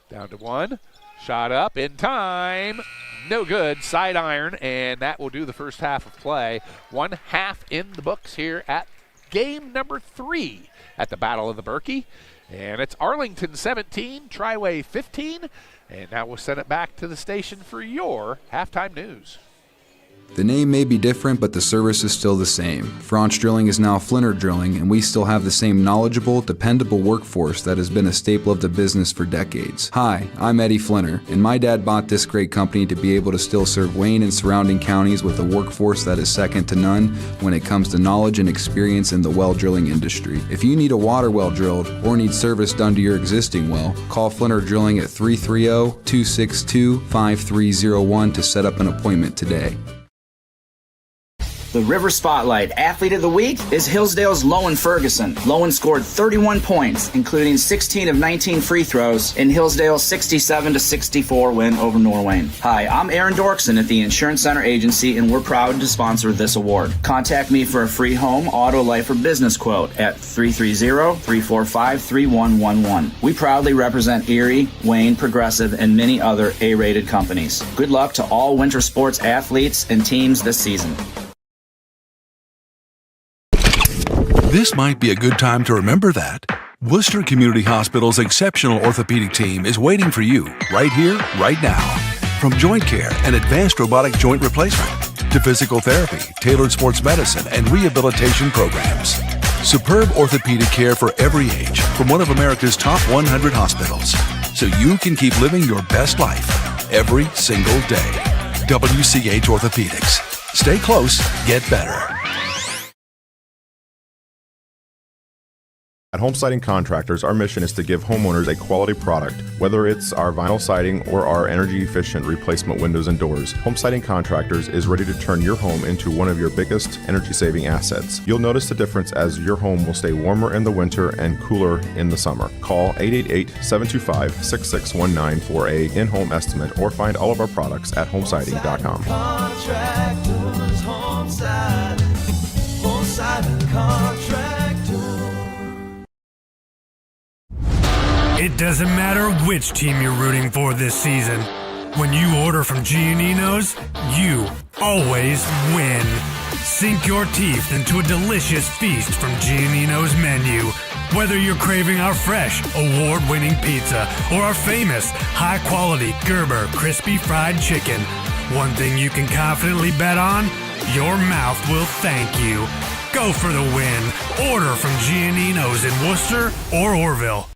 Down to 1. Shot up in time. No good. Side iron, and that will do the first half of play. 1 half in the books here at game number 3 at the Battle of the Berkey. And it's Arlington 17, Triway 15. And now we'll send it back to the station for your halftime news. The name may be different, but the service is still the same. Franch Drilling is now Flinner Drilling, and we still have the same knowledgeable, dependable workforce that has been a staple of the business for decades. Hi, I'm Eddie Flinner, and my dad bought this great company to be able to still serve Wayne and surrounding counties with a workforce that is second to none when it comes to knowledge and experience in the well drilling industry. If you need a water well drilled or need service done to your existing well, call Flinner Drilling at 330-262-5301 to set up an appointment today. The River Spotlight Athlete of the Week is Hillsdale's Lowen Ferguson. Lowen scored 31 points, including 16 of 19 free throws, in Hillsdale's 67-64 win over Norwayne. Hi, I'm Aaron Dorkson at the Insurance Center Agency, and we're proud to sponsor this award. Contact me for a free home, auto, life, or business quote at 330-345-3111. We proudly represent Erie, Wayne, Progressive, and many other A-rated companies. Good luck to all winter sports athletes and teams this season. This might be a good time to remember that. Worcester Community Hospital's exceptional orthopedic team is waiting for you right here, right now. From joint care and advanced robotic joint replacement to physical therapy, tailored sports medicine, and rehabilitation programs. Superb orthopedic care for every age from one of America's top 100 hospitals. So you can keep living your best life every single day. WCH Orthopedics. Stay close, get better. At Home Siding Contractors, our mission is to give homeowners a quality product, whether it's our vinyl siding or our energy-efficient replacement windows and doors. Home Siding Contractors is ready to turn your home into one of your biggest energy-saving assets. You'll notice the difference as your home will stay warmer in the winter and cooler in the summer. Call 888-725-6619 for a in-home estimate or find all of our products at homesiding.com. Contractors, Home Siding Contractors. It doesn't matter which team you're rooting for this season. When you order from Giannino's, you always win. Sink your teeth into a delicious feast from Giannino's menu. Whether you're craving our fresh, award-winning pizza or our famous, high-quality Gerber crispy fried chicken, one thing you can confidently bet on, your mouth will thank you. Go for the win. Order from Giannino's in Worcester or Orville.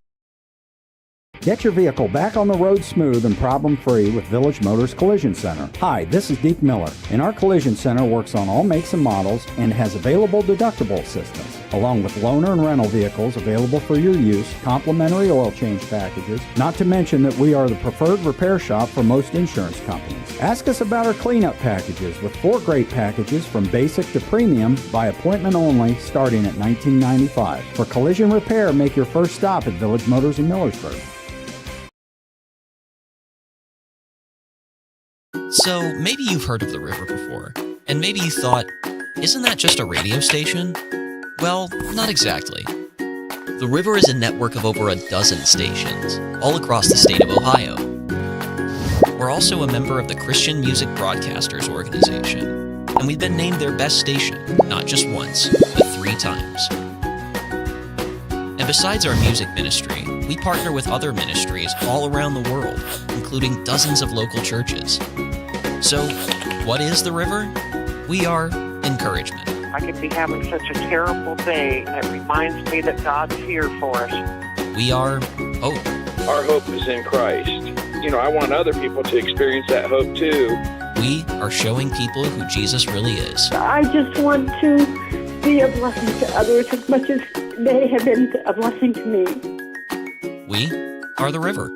Get your vehicle back on the road smooth and problem-free with Village Motors Collision Center. Hi, this is Deke Miller, and our Collision Center works on all makes and models and has available deductible assistance, along with loaner and rental vehicles available for your use, complimentary oil change packages, not to mention that we are the preferred repair shop for most insurance companies. Ask us about our cleanup packages with 4 great packages from basic to premium by appointment only starting at $19.95. For collision repair, make your first stop at Village Motors in Millersburg. So maybe you've heard of the river before, and maybe you thought, isn't that just a radio station? Well, not exactly. The river is a network of over a dozen stations, all across the state of Ohio. We're also a member of the Christian Music Broadcasters Organization, and we've been named their best station, not just once, but 3 times. And besides our music ministry, we partner with other ministries all around the world, including dozens of local churches. So, what is the river? We are encouragement. I could be having such a terrible day, and it reminds me that God's here for us. We are hope. Our hope is in Christ. You know, I want other people to experience that hope too. We are showing people who Jesus really is. I just want to be a blessing to others as much as they have been a blessing to me. We are the river.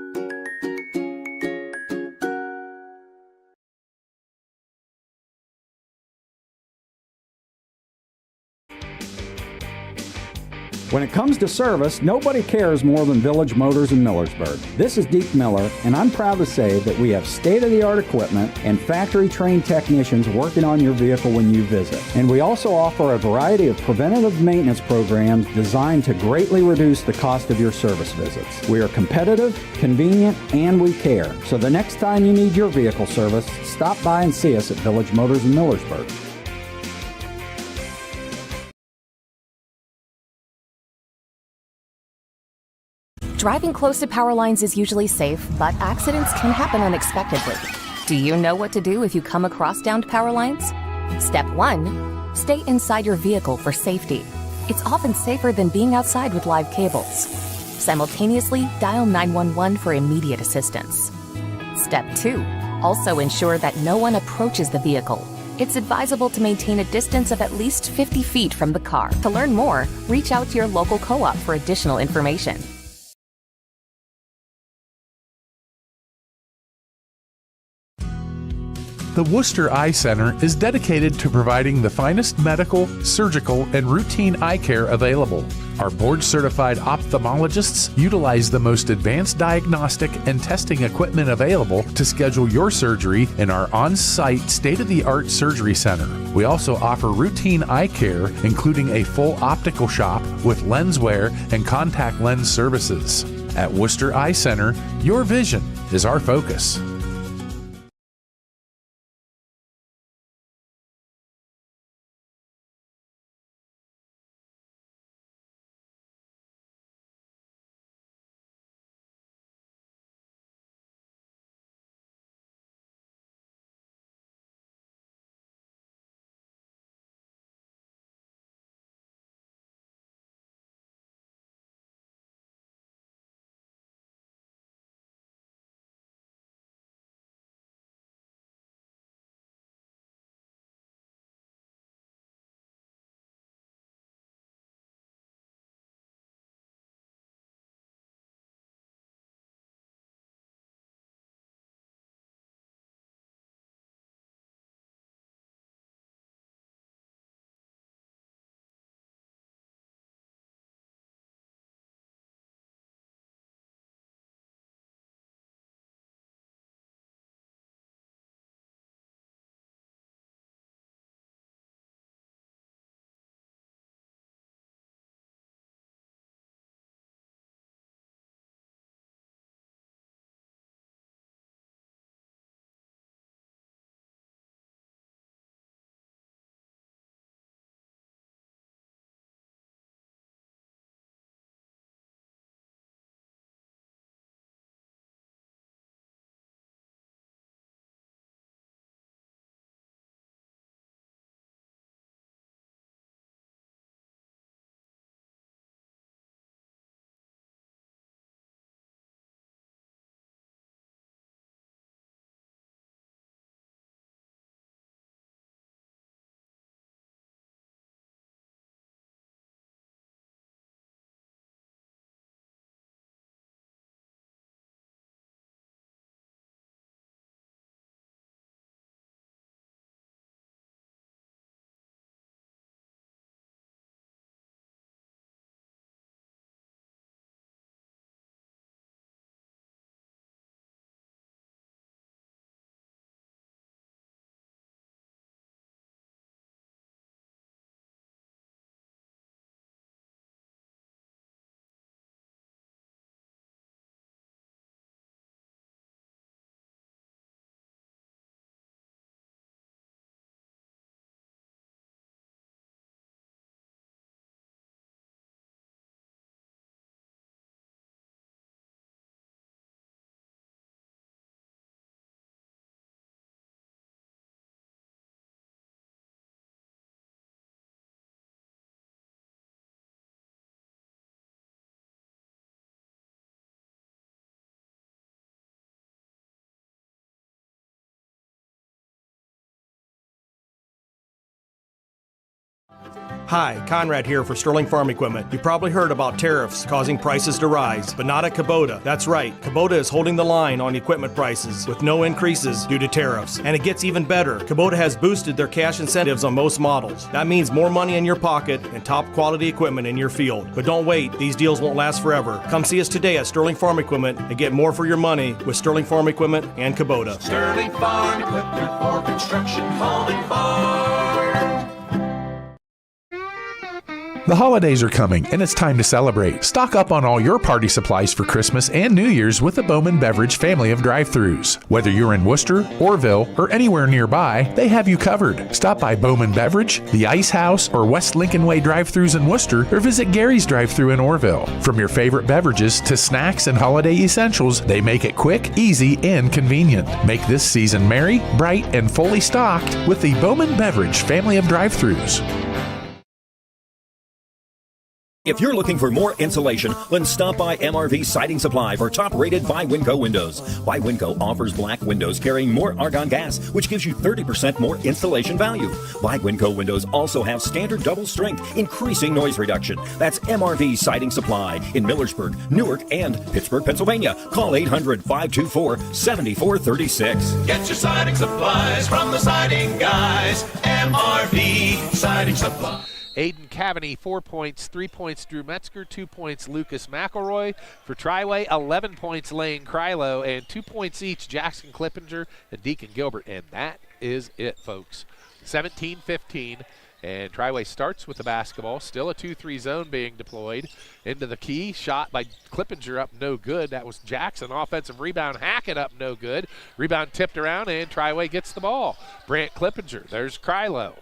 When it comes to service, nobody cares more than Village Motors in Millersburg. This is Deke Miller, and I'm proud to say that we have state-of-the-art equipment and factory-trained technicians working on your vehicle when you visit. And we also offer a variety of preventative maintenance programs designed to greatly reduce the cost of your service visits. We are competitive, convenient, and we care. So the next time you need your vehicle service, stop by and see us at Village Motors in Millersburg. Driving close to power lines is usually safe, but accidents can happen unexpectedly. Do you know what to do if you come across downed power lines? Step 1. Stay inside your vehicle for safety. It's often safer than being outside with live cables. Simultaneously, dial 911 for immediate assistance. Step 2. Also ensure that no one approaches the vehicle. It's advisable to maintain a distance of at least 50 feet from the car. To learn more, reach out to your local co-op for additional information. The Worcester Eye Center is dedicated to providing the finest medical, surgical, and routine eye care available. Our board-certified ophthalmologists utilize the most advanced diagnostic and testing equipment available to schedule your surgery in our on-site state-of-the-art surgery center. We also offer routine eye care, including a full optical shop with lens wear and contact lens services. At Worcester Eye Center, your vision is our focus. Hi, Conrad here for Sterling Farm Equipment. You probably heard about tariffs causing prices to rise, but not at Kubota. That's right, Kubota is holding the line on equipment prices with no increases due to tariffs. And it gets even better. Kubota has boosted their cash incentives on most models. That means more money in your pocket and top quality equipment in your field. But don't wait, these deals won't last forever. Come see us today at Sterling Farm Equipment and get more for your money with Sterling Farm Equipment and Kubota. Sterling Farm Equipment for construction, home and farm. The holidays are coming, and it's time to celebrate. Stock up on all your party supplies for Christmas and New Year's with the Bowman Beverage family of drive-thrus. Whether you're in Worcester, Orrville, or anywhere nearby, they have you covered. Stop by Bowman Beverage, the Ice House, or West Lincoln Way drive-thrus in Worcester, or visit Gary's drive-thru in Orrville. From your favorite beverages to snacks and holiday essentials, they make it quick, easy, and convenient. Make this season merry, bright, and fully stocked with the Bowman Beverage family of drive-thrus. If you're looking for more insulation, then stop by MRV Siding Supply for top-rated by Winco windows. By Winco offers black windows carrying more argon gas, which gives you 30% more installation value. By Winco windows also have standard double strength, increasing noise reduction. That's MRV Siding Supply in Millersburg, Newark, and Pittsburgh, Pennsylvania. Call 800-524-7436. Get your siding supplies from the siding guys. MRV Siding Supply. Aiden Cavaney, 4 points, 3 points Drew Metzger, 2 points Lucas McElroy. For Triway, 11 points Lane Krylo, and 2 points each Jackson Clippinger and Deacon Gilbert. And that is it, folks. 17-15, and Triway starts with the basketball. Still a 2-3 zone being deployed. Into the key, shot by Clippinger up no good. That was Jackson. Offensive rebound, Hackett up no good. Rebound tipped around, and Triway gets the ball. Brant Clippinger, there's Krylo.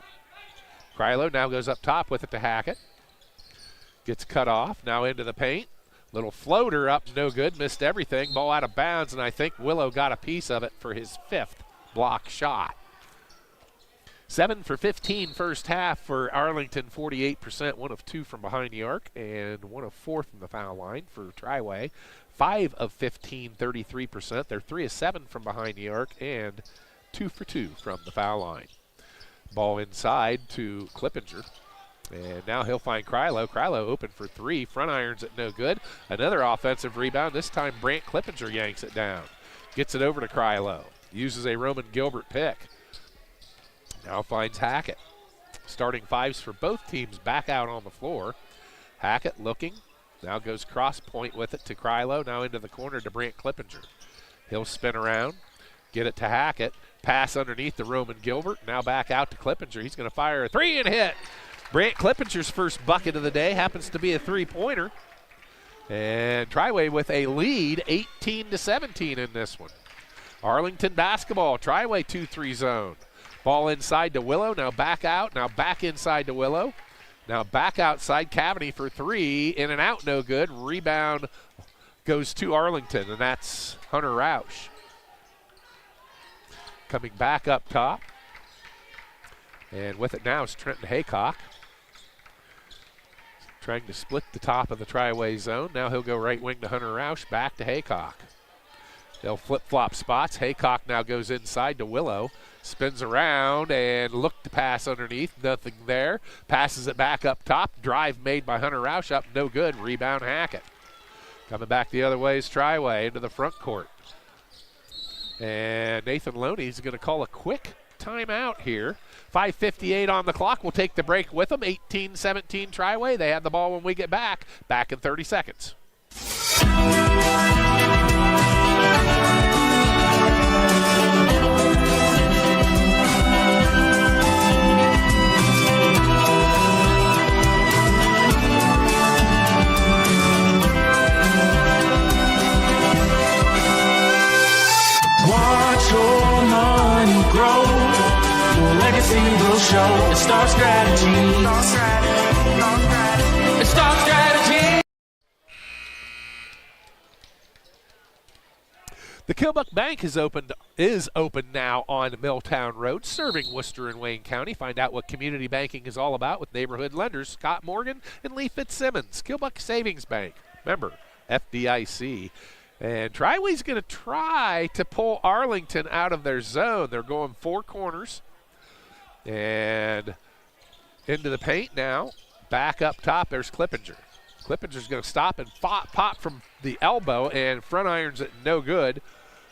Krylo now goes up top with it to Hackett. Gets cut off, now into the paint. Little floater up, no good, missed everything. Ball out of bounds, and I think Willow got a piece of it for his 5th block shot. 7 for 15 first half for Arlington, 48%, 1 of 2 from behind the arc, and 1 of 4 from the foul line for Triway. 5 of 15, 33%. They're 3 of 7 from behind the arc, and 2 for 2 from the foul line. Ball inside to Clippinger. And now he'll find Krylo. Krylo open for 3. Front irons it no good. Another offensive rebound. This time Brant Clippinger yanks it down. Gets it over to Krylo. Uses a Roman Gilbert pick. Now finds Hackett. Starting 5s for both teams back out on the floor. Hackett looking. Now goes cross point with it to Krylo. Now into the corner to Brant Clippinger. He'll spin around. Get it to Hackett. Pass underneath to Roman Gilbert. Now back out to Clippinger. He's going to fire a 3 and hit. Brant Clippinger's first bucket of the day happens to be a 3-pointer. And Triway with a lead, 18-17 in this one. Arlington basketball. Triway 2-3 zone. Ball inside to Willow. Now back out. Now back inside to Willow. Now back outside. Cavaney for 3. In and out, no good. Rebound goes to Arlington, and that's Hunter Roush. Coming back up top. And with it now is Trenton Haycock. Trying to split the top of the Triway zone. Now he'll go right wing to Hunter Roush. Back to Haycock. They'll flip-flop spots. Haycock now goes inside to Willow. Spins around and looked to pass underneath. Nothing there. Passes it back up top. Drive made by Hunter Roush up. No good. Rebound Hackett. Coming back the other way is Triway into the front court. And Nathan Loney's going to call a quick timeout here. 5:58 on the clock. We'll take the break with them. 18-17 Triway. They have the ball when we get back. Back in 30 seconds. Watch your money grow. Your legacy will show. It starts strategy. It starts strategy. The Killbuck Bank is open now on Milltown Road, serving Worcester and Wayne County. Find out what community banking is all about with neighborhood lenders Scott Morgan and Lee Fitzsimmons. Killbuck Savings Bank, member FDIC. And Triway's going to try to pull Arlington out of their zone. They're going 4 corners. And into the paint now. Back up top, there's Clippinger. Clippinger's going to stop and pop from the elbow, and front irons it no good.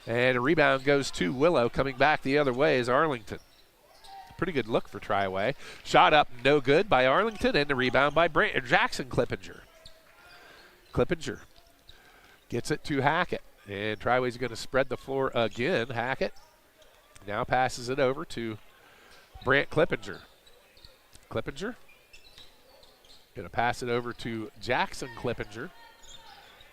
And a rebound goes to Willow. Coming back the other way is Arlington. Pretty good look for Triway. Shot up no good by Arlington, and the rebound by Jackson Clippinger. Clippinger gets it to Hackett, and Triway's going to spread the floor again. Hackett now passes it over to Brant Clippinger. Clippinger Going to pass it over to Jackson Clippinger.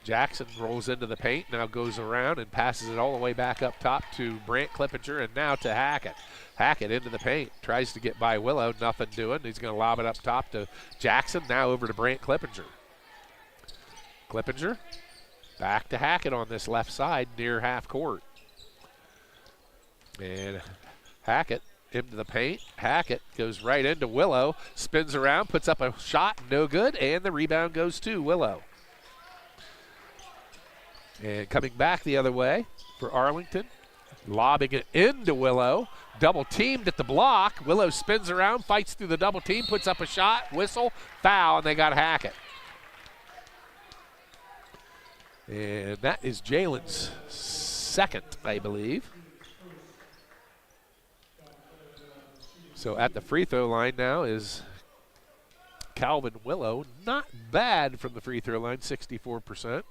Jackson rolls into the paint, now goes around and passes it all the way back up top to Brant Clippinger, and now to Hackett. Hackett into the paint, tries to get by Willow, nothing doing. He's going to lob it up top to Jackson, now over to Brant Clippinger. Clippinger back to Hackett on this left side near half court. And Hackett into the paint. Hackett goes right into Willow, spins around, puts up a shot, no good, and the rebound goes to Willow. And coming back the other way for Arlington, lobbing it into Willow, double teamed at the block. Willow spins around, fights through the double team, puts up a shot, whistle, foul, and they got Hackett. And that is Jalen's second, I believe. So at the free throw line now is Calvin Willow. Not bad from the free throw line, 64%.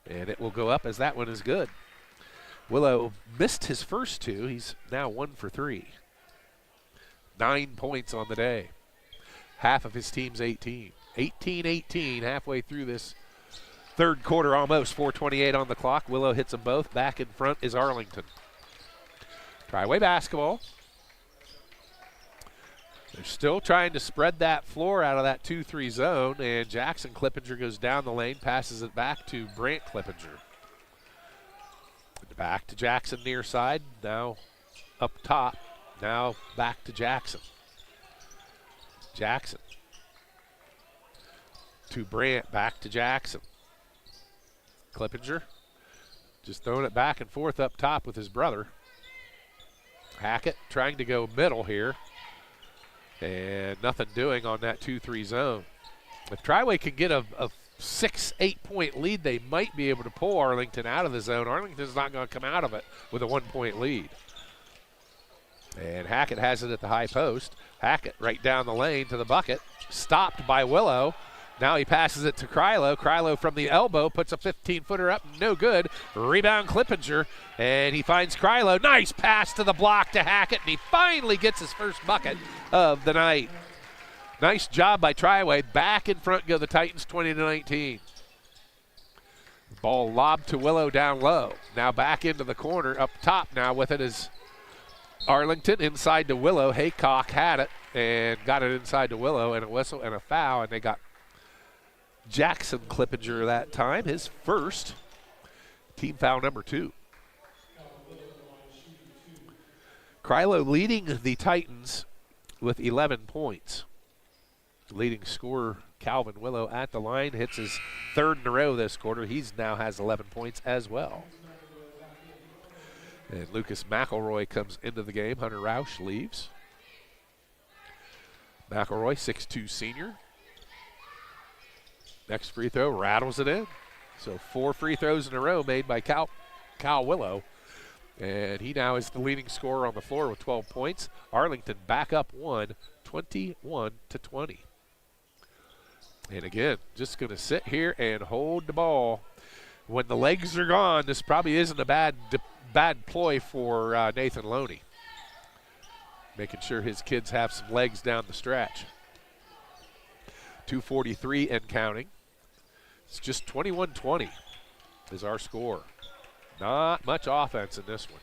And it will go up as that one is good. Willow missed his first two. He's now 1 for 3. 9 points on the day. Half of his team's 18. 18-18 halfway through this third quarter almost. 4:28 on the clock. Willow hits them both. Back in front is Arlington. Triway basketball. They're still trying to spread that floor out of that 2-3 zone, and Jackson Clippinger goes down the lane, passes it back to Brant Clippinger. Back to Jackson near side, now up top, now back to Jackson. Jackson to Brant, back to Jackson. Clippinger just throwing it back and forth up top with his brother. Hackett trying to go middle here. And nothing doing on that 2-3 zone. If Triway can get a 6-8 point lead, they might be able to pull Arlington out of the zone. Arlington's not going to come out of it with a 1 point lead. And Hackett has it at the high post. Hackett right down the lane to the bucket. Stopped by Willow. Now he passes it to Krylo. Krylo from the elbow puts a 15-footer up, no good. Rebound Clippinger, and he finds Krylo. Nice pass to the block to Hackett, and he finally gets his first bucket of the night. Nice job by Triway. Back in front go the Titans, 20-19. Ball lobbed to Willow down low. Now back into the corner, up top now with it is Arlington. Inside to Willow. Haycock had it and got it inside to Willow, and a whistle and a foul, and they got Jackson Clippinger that time, his first, team foul number 2. Krylo leading the Titans with 11 points. Leading scorer Calvin Willow at the line, hits his third in a row this quarter. He now has 11 points as well. And Lucas McElroy comes into the game. Hunter Roush leaves. McElroy, 6'2" senior. Next free throw, rattles it in. So 4 free throws in a row made by Cal Willow. And he now is the leading scorer on the floor with 12 points. Arlington back up 1, 21-20. And again, just going to sit here and hold the ball. When the legs are gone, this probably isn't a bad ploy for Nathan Loney. Making sure his kids have some legs down the stretch. 2:43 and counting. It's just 21-20 is our score. Not much offense in this one,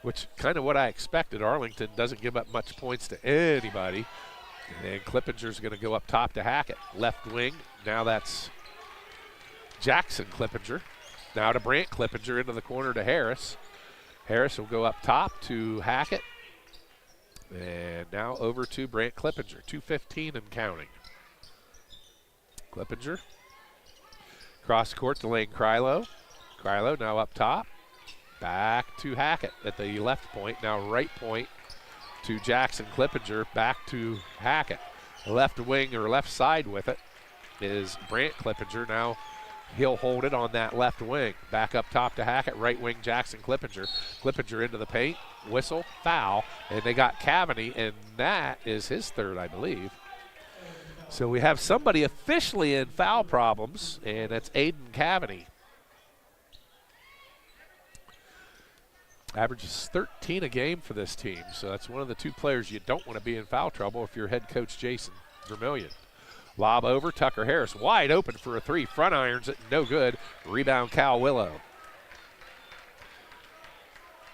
which kind of what I expected. Arlington doesn't give up much points to anybody. And Clippinger's going to go up top to Hackett. Left wing, now that's Jackson Clippinger. Now to Brant Clippinger into the corner to Harris. Harris will go up top to Hackett. And now over to Brant Clippinger. 2:15 and counting. Clippinger. Cross court to Lane Krylo. Krylo now up top. Back to Hackett at the left point. Now right point to Jackson Clippinger. Back to Hackett. Left wing or left side with it is Brant Clippinger. Now he'll hold it on that left wing. Back up top to Hackett. Right wing Jackson Clippinger. Clippinger into the paint. Whistle, foul, and they got Cavaney, and that is his third, I believe. So we have somebody officially in foul problems, and that's Aiden Cavaney. Averages 13 a game for this team, so that's one of the 2 players you don't want to be in foul trouble if you're head coach Jason Vermillion. Lob over, Tucker Harris wide open for a three. Front irons it, no good. Rebound, Cal Willow.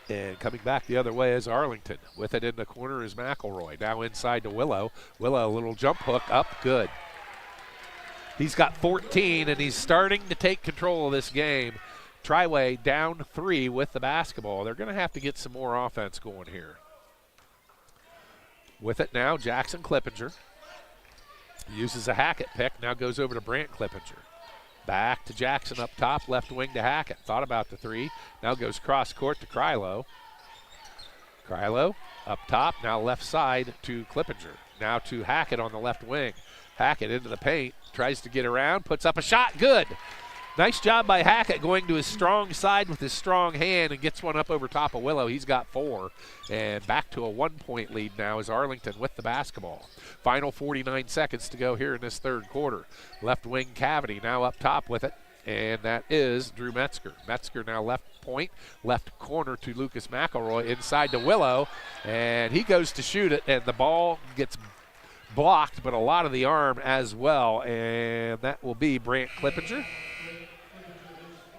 And coming back the other way is Arlington. With it in the corner is McElroy. Now inside to Willow. Willow, a little jump hook up, good. He's got 14, and he's starting to take control of this game. Triway down 3 with the basketball. They're going to have to get some more offense going here. With it now, Jackson Clippinger. Uses a Hackett pick, now goes over to Brant Clippinger. Back to Jackson up top, left wing to Hackett. Thought about the three, now goes cross court to Krylo. Krylo up top, now left side to Clippinger. Now to Hackett on the left wing. Hackett into the paint, tries to get around, puts up a shot, good. Nice job by Hackett going to his strong side with his strong hand and gets one up over top of Willow. He's got 4. And back to a 1-point lead now is Arlington with the basketball. Final 49 seconds to go here in this third quarter. Left wing Cavity now up top with it. And that is Drew Metzger. Metzger now left point, left corner to Lucas McElroy, inside to Willow. And he goes to shoot it, and the ball gets blocked, but a lot of the arm as well. And that will be Brant Clippinger.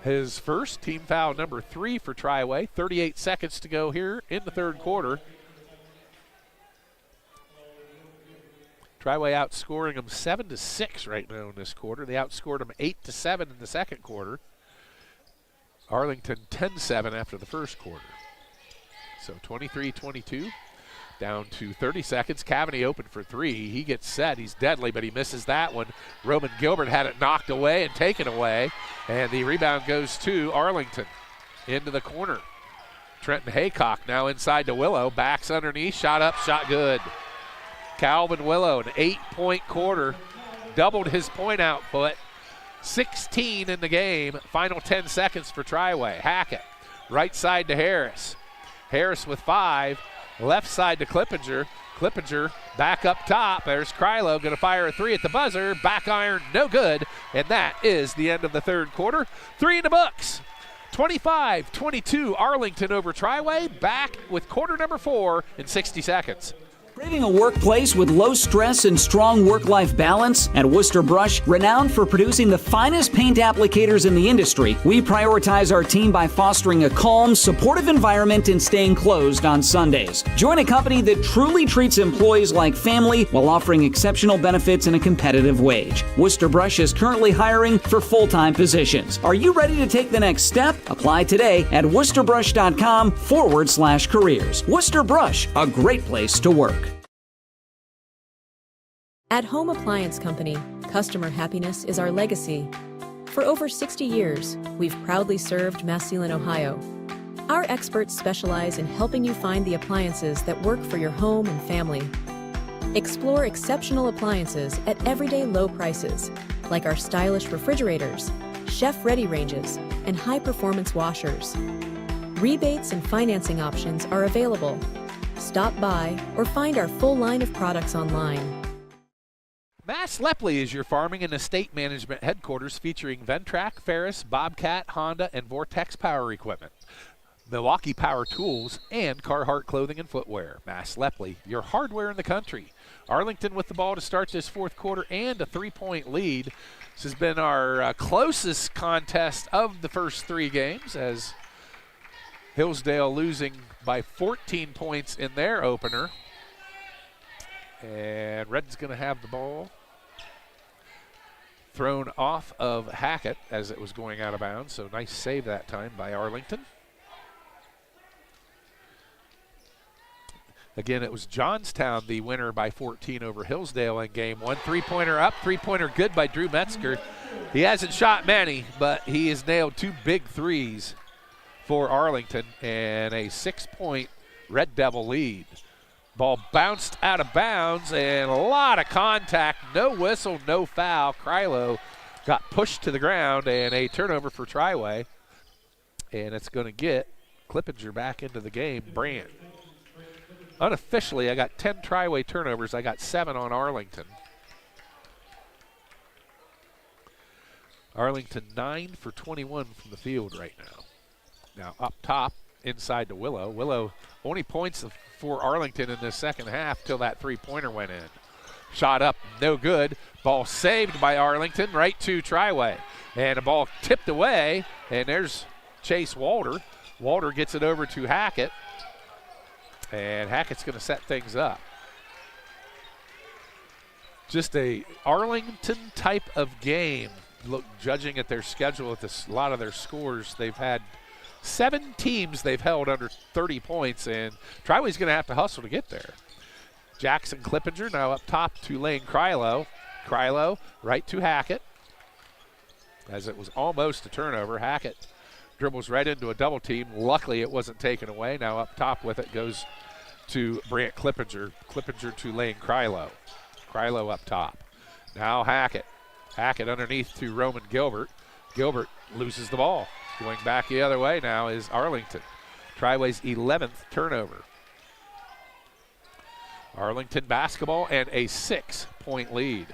His first, team foul number 3 for Triway. 38 seconds to go here in the third quarter. Triway outscoring them 7-6 right now in this quarter. They outscored them 8-7 in the second quarter. Arlington 10-7 after the first quarter. So 23-22. Down to 30 seconds. Cavity open for 3. He gets set. He's deadly, but he misses that one. Roman Gilbert had it knocked away and taken away. And the rebound goes to Arlington. Into the corner. Trenton Haycock now inside to Willow. Backs underneath. Shot up. Shot good. Calvin Willow, an 8-point quarter. Doubled his point output. 16 in the game. Final 10 seconds for Triway. Hackett. Right side to Harris. Harris with 5. Left side to Clippinger. Clippinger back up top. There's Krylo going to fire a 3 at the buzzer. Back iron, no good. And that is the end of the third quarter. 3 in the books. 25-22 Arlington over Triway. Back with quarter number 4 in 60 seconds. Craving a workplace with low stress and strong work-life balance? At Worcester Brush, renowned for producing the finest paint applicators in the industry, we prioritize our team by fostering a calm, supportive environment and staying closed on Sundays. Join a company that truly treats employees like family while offering exceptional benefits and a competitive wage. Worcester Brush is currently hiring for full-time positions. Are you ready to take the next step? Apply today at worcesterbrush.com/careers. Worcester Brush, a great place to work. At Home Appliance Company, customer happiness is our legacy. For over 60 years, we've proudly served Massillon, Ohio. Our experts specialize in helping you find the appliances that work for your home and family. Explore exceptional appliances at everyday low prices, like our stylish refrigerators, chef-ready ranges, and high-performance washers. Rebates and financing options are available. Stop by or find our full line of products online. Mass Lepley is your farming and estate management headquarters, featuring Ventrac, Ferris, Bobcat, Honda, and Vortex power equipment, Milwaukee Power Tools, and Carhartt clothing and footwear. Mass Lepley, your hardware in the country. Arlington with the ball to start this fourth quarter and a 3-point lead. This has been our closest contest of the first 3 games, as Hillsdale losing by 14 points in their opener. And Red's going to have the ball thrown off of Hackett as it was going out of bounds. So nice save that time by Arlington. Again, it was Johnstown the winner by 14 over Hillsdale in game 1. 3-pointer up, 3-pointer good by Drew Metzger. He hasn't shot many, but he has nailed 2 big threes for Arlington and a 6-point Red Devil lead. Ball bounced out of bounds and a lot of contact. No whistle, no foul. Krylo got pushed to the ground and a turnover for Triway. And it's going to get Clippinger back into the game. Brant. Unofficially, I got 10 Triway turnovers. I got 7 on Arlington. Arlington 9 for 21 from the field right now. Now up top, inside to Willow. Willow only points for Arlington in the second half till that 3-pointer went in. Shot up, no good. Ball saved by Arlington, right to Triway. And a ball tipped away, and there's Chase Walter. Walter gets it over to Hackett, and Hackett's going to set things up. Just a Arlington type of game. Look, judging at their schedule, at a lot of their scores, they've had 7 teams they've held under 30 points, and Triway's going to have to hustle to get there. Jackson Clippinger now up top to Lane Krylo. Krylo right to Hackett. As it was almost a turnover, Hackett dribbles right into a double team. Luckily, it wasn't taken away. Now up top with it goes to Brant Clippinger. Clippinger to Lane Krylo. Krylo up top. Now Hackett. Hackett underneath to Roman Gilbert. Gilbert loses the ball. Going back the other way now is Arlington. Triway's 11th turnover. Arlington basketball and a 6-point lead.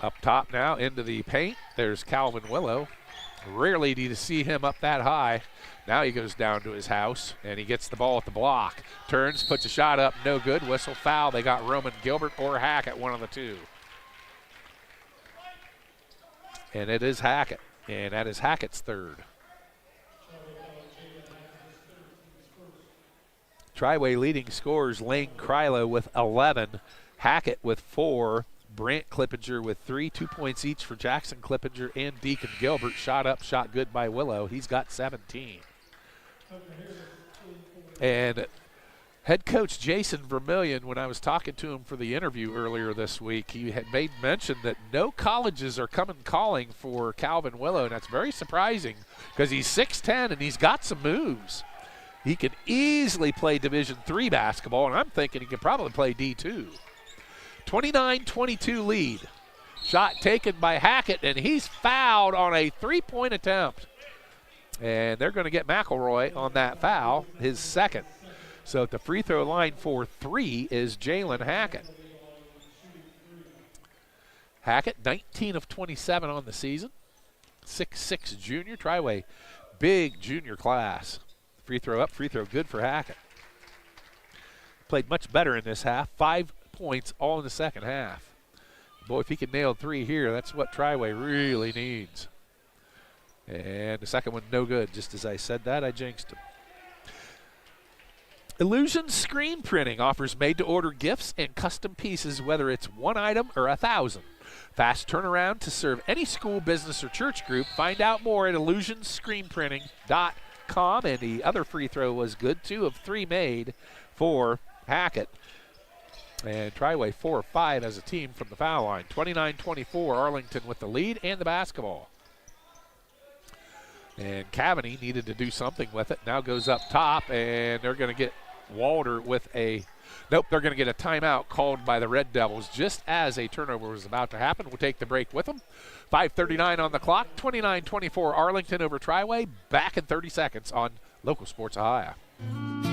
Up top now into the paint. There's Calvin Willow. Rarely do you see him up that high. Now he goes down to his house, and he gets the ball at the block. Turns, puts a shot up, no good. Whistle, foul. They got Roman Gilbert or Hackett, one of the two. And it is Hackett, and that is Hackett's third. Triway leading scorers, Lane Krylo with 11, Hackett with 4, Brant Clippinger with 3, 2 points each for Jackson Clippinger and Deacon Gilbert. Shot up, shot good by Willow. He's got 17. And head coach Jason Vermillion, when I was talking to him for the interview earlier this week, he had made mention that no colleges are coming calling for Calvin Willow, and that's very surprising because he's 6'10", and he's got some moves. He can easily play Division III basketball, and I'm thinking he could probably play D2. 29-22 lead. Shot taken by Hackett, and he's fouled on a 3-point attempt. And they're going to get McElroy on that foul, his second. So at the free throw line for 3 is Jalen Hackett. Hackett, 19 of 27 on the season. 6'6" junior. Triway, big junior class. Free throw up, free throw good for Hackett. Played much better in this half. 5 points all in the second half. Boy, if he can nail 3 here, that's what Triway really needs. And the second one, no good. Just as I said that, I jinxed him. Illusion Screen Printing offers made-to-order gifts and custom pieces, whether it's 1 item or 1,000. Fast turnaround to serve any school, business, or church group. Find out more at illusionscreenprinting.com. And the other free throw was good, 2 of 3 made for Hackett. And Triway 4 of 5 as a team from the foul line. 29-24, Arlington with the lead and the basketball. And Cavany needed to do something with it. Now goes up top, and they're going to get Walter with a – nope, they're going to get a timeout called by the Red Devils just as a turnover was about to happen. We'll take the break with them. 5:39 on the clock, 29-24 Arlington over Triway. Back in 30 seconds on Local Sports Ohio.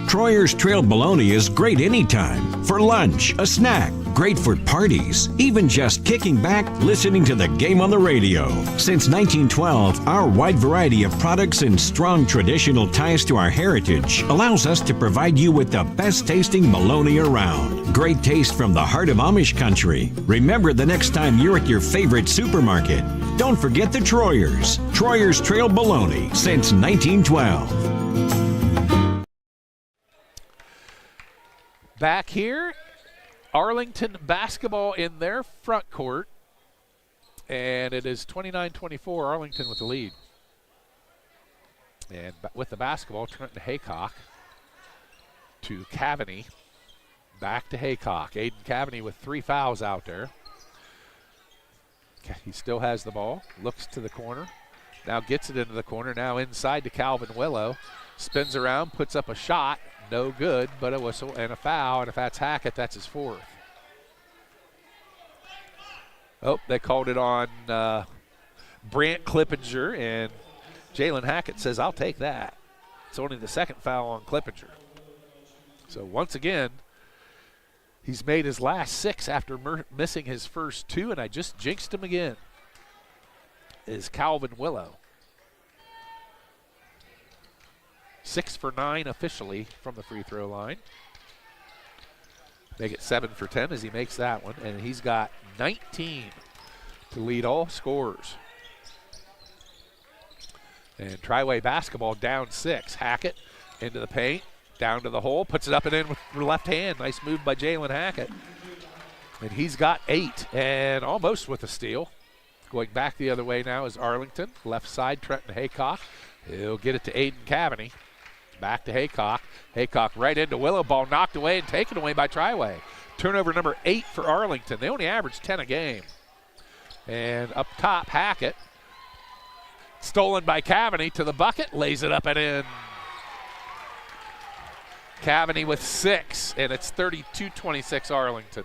Troyer's Trail Bologna is great anytime. For lunch, a snack, great for parties, even just kicking back, listening to the game on the radio. Since 1912, our wide variety of products and strong traditional ties to our heritage allows us to provide you with the best tasting bologna around. Great taste from the heart of Amish country. Remember the next time you're at your favorite supermarket, don't forget the Troyers. Troyer's Trail Bologna since 1912. Back here, Arlington basketball in their front court, and it is 29-24, Arlington with the lead. And with the basketball, Trenton Haycock to Cavany, back to Haycock. Aiden Cavany with 3 fouls out there. He still has the ball, looks to the corner, now gets it into the corner, now inside to Calvin Willow, spins around, puts up a shot. No good, but a whistle and a foul, and if that's Hackett, that's his 4th. Oh, they called it on Brant Clippinger, and Jalen Hackett says, I'll take that. It's only the 2nd foul on Clippinger. So once again, he's made his last 6 after missing his first 2, and I just jinxed him again, is Calvin Willow. 6 for 9 officially from the free throw line. Make it 7 for 10 as he makes that one, and he's got 19 to lead all scorers. And Triway basketball down 6. Hackett into the paint, down to the hole, puts it up and in with the left hand. Nice move by Jalen Hackett. And he's got 8 and almost with a steal. Going back the other way now is Arlington. Left side, Trenton Haycock. He'll get it to Aiden Cavany. Back to Haycock. Haycock right into Willow. Ball knocked away and taken away by Triway. Turnover number 8 for Arlington. They only average 10 a game. And up top, Hackett. Stolen by Cavany to the bucket. Lays it up and in. Cavany with 6, and it's 32-26 Arlington.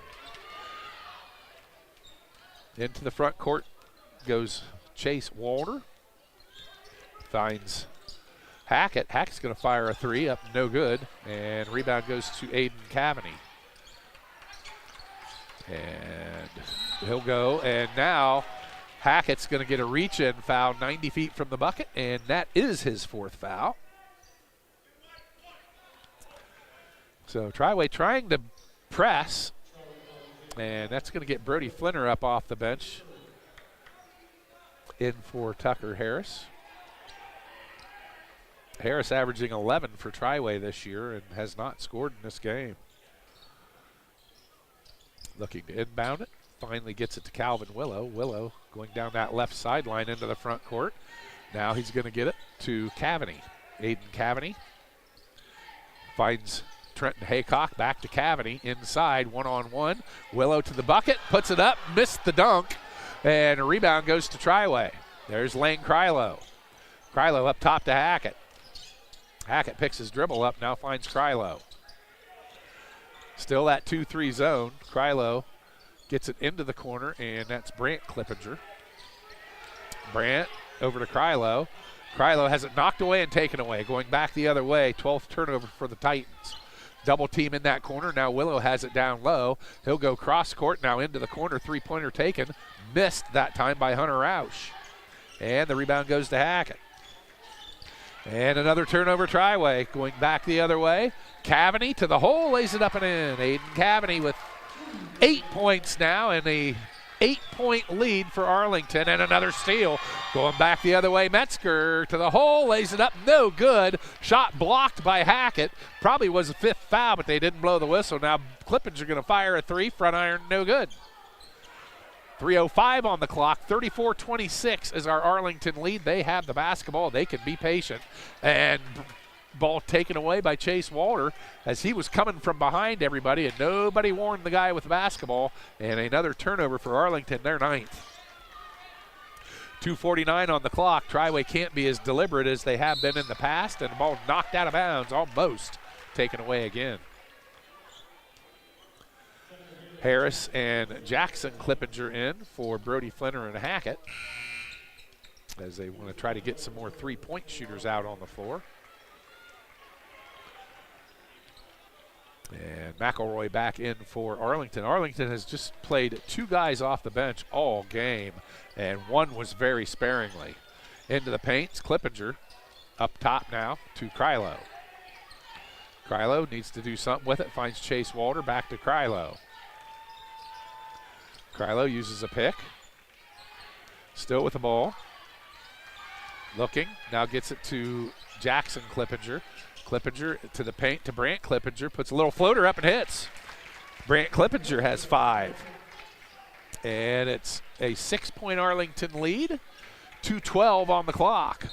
Into the front court goes Chase Walter. Finds Hackett. Hackett's going to fire a 3 up, no good. And rebound goes to Aiden Cavany. And he'll go. And now Hackett's going to get a reach-in foul 90 feet from the bucket, and that is his 4th foul. So Triway trying to press, and that's going to get Brody Flinner up off the bench. In for Tucker Harris. Harris averaging 11 for Triway this year and has not scored in this game. Looking to inbound it. Finally gets it to Calvin Willow. Willow going down that left sideline into the front court. Now he's going to get it to Cavany. Aiden Cavany finds Trenton Haycock. Back to Cavany. Inside, 1-on-1. Willow to the bucket. Puts it up. Missed the dunk. And a rebound goes to Triway. There's Lane Krylo. Krylo up top to Hackett. Hackett picks his dribble up. Now finds Krylo. Still that 2-3 zone. Krylo gets it into the corner, and that's Brant Clippinger. Brant over to Krylo. Krylo has it knocked away and taken away. Going back the other way, 12th turnover for the Titans. Double team in that corner. Now Willow has it down low. He'll go cross court now into the corner. 3-pointer taken. Missed that time by Hunter Roush. And the rebound goes to Hackett. And another turnover Triway. Going back the other way. Cavany to the hole. Lays it up and in. Aiden Cavany with 8 points now and a 8-point lead for Arlington, and another steal. Going back the other way, Metzger to the hole, lays it up, no good. Shot blocked by Hackett. Probably was a 5th foul, but they didn't blow the whistle. Now Clippinger going to fire a 3, front iron, no good. 3:05 on the clock, 34-26 is our Arlington lead. They have the basketball. They can be patient. And ball taken away by Chase Walter as he was coming from behind everybody, and nobody warned the guy with the basketball. And another turnover for Arlington, their 9th. 2:49 on the clock. Triway can't be as deliberate as they have been in the past, and the ball knocked out of bounds, almost taken away again. Harris and Jackson Clippinger in for Brody Flinner and Hackett as they want to try to get some more 3-point shooters out on the floor. And McElroy back in for Arlington. Arlington has just played 2 guys off the bench all game, and one was very sparingly. Into the paints, Clippinger up top now to Krylo. Krylo needs to do something with it, finds Chase Walter, back to Krylo. Krylo uses a pick. Still with the ball. Looking, now gets it to Jackson Clippinger. Clippinger to the paint to Brant Clippinger, puts a little floater up and hits. Brant Clippinger has 5. And it's a 6-point Arlington lead, 2:12 on the clock.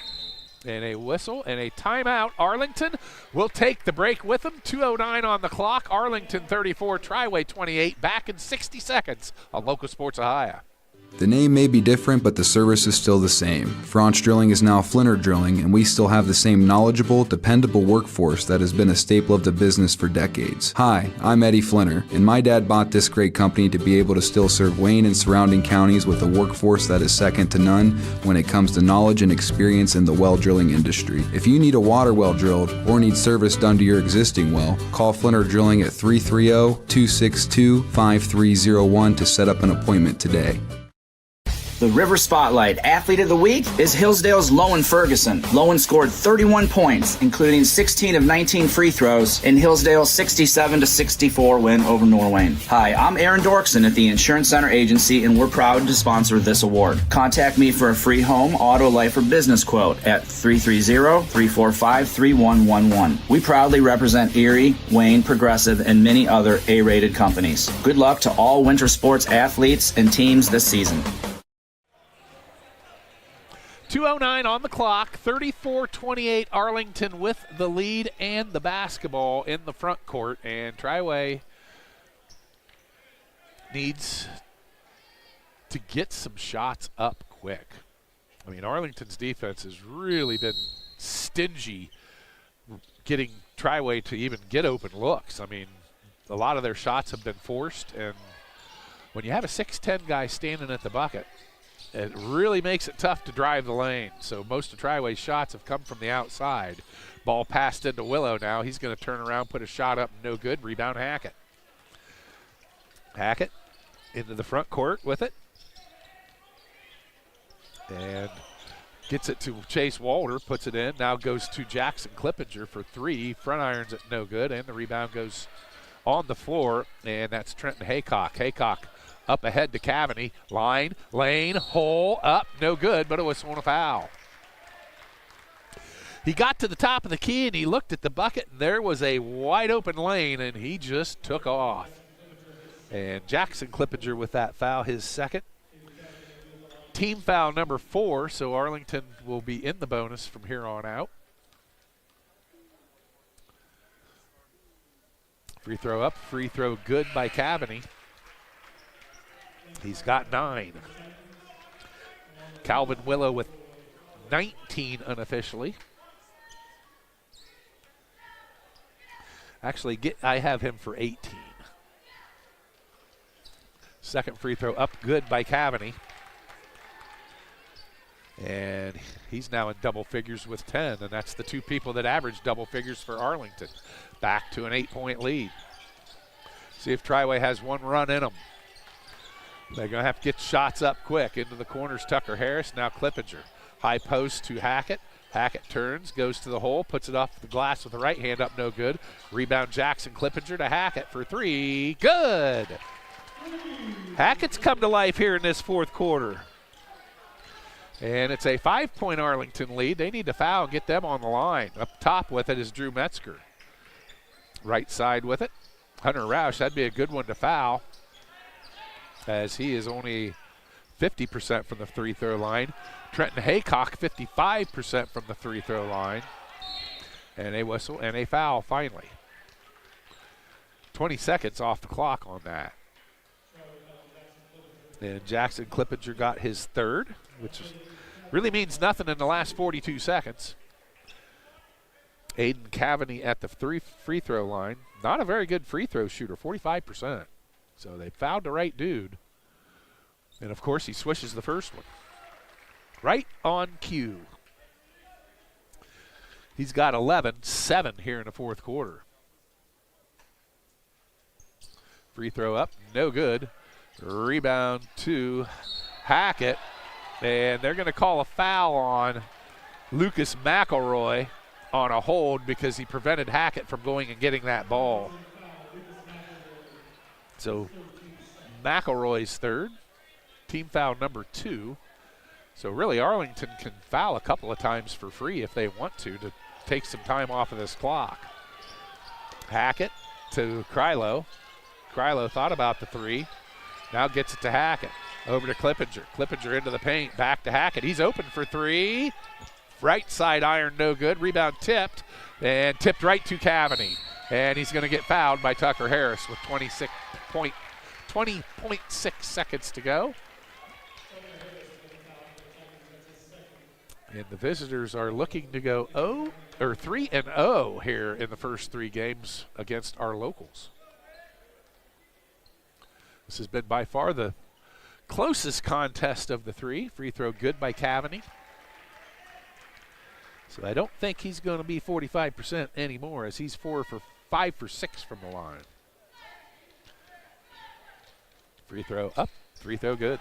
And a whistle and a timeout. Arlington will take the break with them. 2:09 on the clock. Arlington 34, Triway 28. Back in 60 seconds on Local Sports Ohio. The name may be different, but the service is still the same. Fronch Drilling is now Flinner Drilling, and we still have the same knowledgeable, dependable workforce that has been a staple of the business for decades. Hi, I'm Eddie Flinner, and my dad bought this great company to be able to still serve Wayne and surrounding counties with a workforce that is second to none when it comes to knowledge and experience in the well drilling industry. If you need a water well drilled or need service done to your existing well, call Flinner Drilling at 330-262-5301 to set up an appointment today. The River Spotlight Athlete of the Week is Hillsdale's Lowen Ferguson. Lowen scored 31 points, including 16 of 19 free throws, in Hillsdale's 67-64 win over Norwayne. Hi, I'm Aaron Dorkson at the Insurance Center Agency, and we're proud to sponsor this award. Contact me for a free home, auto, life, or business quote at 330-345-3111. We proudly represent Erie, Wayne, Progressive, and many other A-rated companies. Good luck to all winter sports athletes and teams this season. 2:09 on the clock, 34-28 Arlington with the lead and the basketball in the front court, and Triway needs to get some shots up quick. I mean, Arlington's defense has really been stingy getting Triway to even get open looks. I mean, a lot of their shots have been forced, and when you have a 6'10" guy standing at the bucket, it really makes it tough to drive the lane. So most of Triway's shots have come from the outside. Ball passed into Willow now. He's going to turn around, put a shot up, no good. Rebound Hackett. Hackett into the front court with it. And gets it to Chase Walter, puts it in. Now goes to Jackson Clippinger for three. Front irons it, no good. And the rebound goes on the floor, and that's Trenton Haycock. Haycock up ahead to Cavany. Line, lane, hole, up, no good, but it was on a foul. He got to the top of the key, and he looked at the bucket, and there was a wide open lane, and he just took off. And Jackson Clippinger with that foul, his second. Team foul number 4, so Arlington will be in the bonus from here on out. Free throw up, free throw good by Cavany. He's got 9. Calvin Willow with 19 unofficially. Actually, I have him for 18. Second free throw up good by Cavany. And he's now in double figures with 10, and that's the two people that average double figures for Arlington. Back to an 8-point lead. See if Triway has one run in them. They're going to have to get shots up quick. Into the corners, Tucker Harris, now Clippinger. High post to Hackett. Hackett turns, goes to the hole, puts it off the glass with the right hand up, no good. Rebound Jackson Clippinger to Hackett for 3. Good! Hackett's come to life here in this fourth quarter. And it's a 5-point Arlington lead. They need to foul and get them on the line. Up top with it is Drew Metzger. Right side with it, Hunter Roush. That'd be a good one to foul, as he is only 50% from the free throw line. Trenton Haycock, 55% from the free throw line. And a whistle and a foul finally. 20 seconds off the clock on that. And Jackson Clippinger got his third, which really means nothing in the last 42 seconds. Aiden Cavany at the free throw line. Not a very good free throw shooter, 45%. So they fouled the right dude. And, of course, he swishes the first one. Right on cue. He's got 11, 7 here in the fourth quarter. Free throw up, no good. Rebound to Hackett. And they're going to call a foul on Lucas McElroy on a hold because he prevented Hackett from going and getting that ball. So McElroy's third. Team foul number 2. So really Arlington can foul a couple of times for free if they want to take some time off of this clock. Hackett to Krylo. Krylo thought about the 3. Now gets it to Hackett. Over to Clippinger. Clippinger into the paint. Back to Hackett. He's open for 3. Right side iron, no good. Rebound tipped. And tipped right to Cavany. And he's going to get fouled by Tucker Harris with 20.6 seconds to go. And the visitors are looking to go 3-0 here in the first 3 games against our locals. This has been by far the closest contest of the 3. Free throw good by Cavany. So I don't think he's going to be 45% anymore, as he's 5 for 6 from the line. Free throw up, free throw good.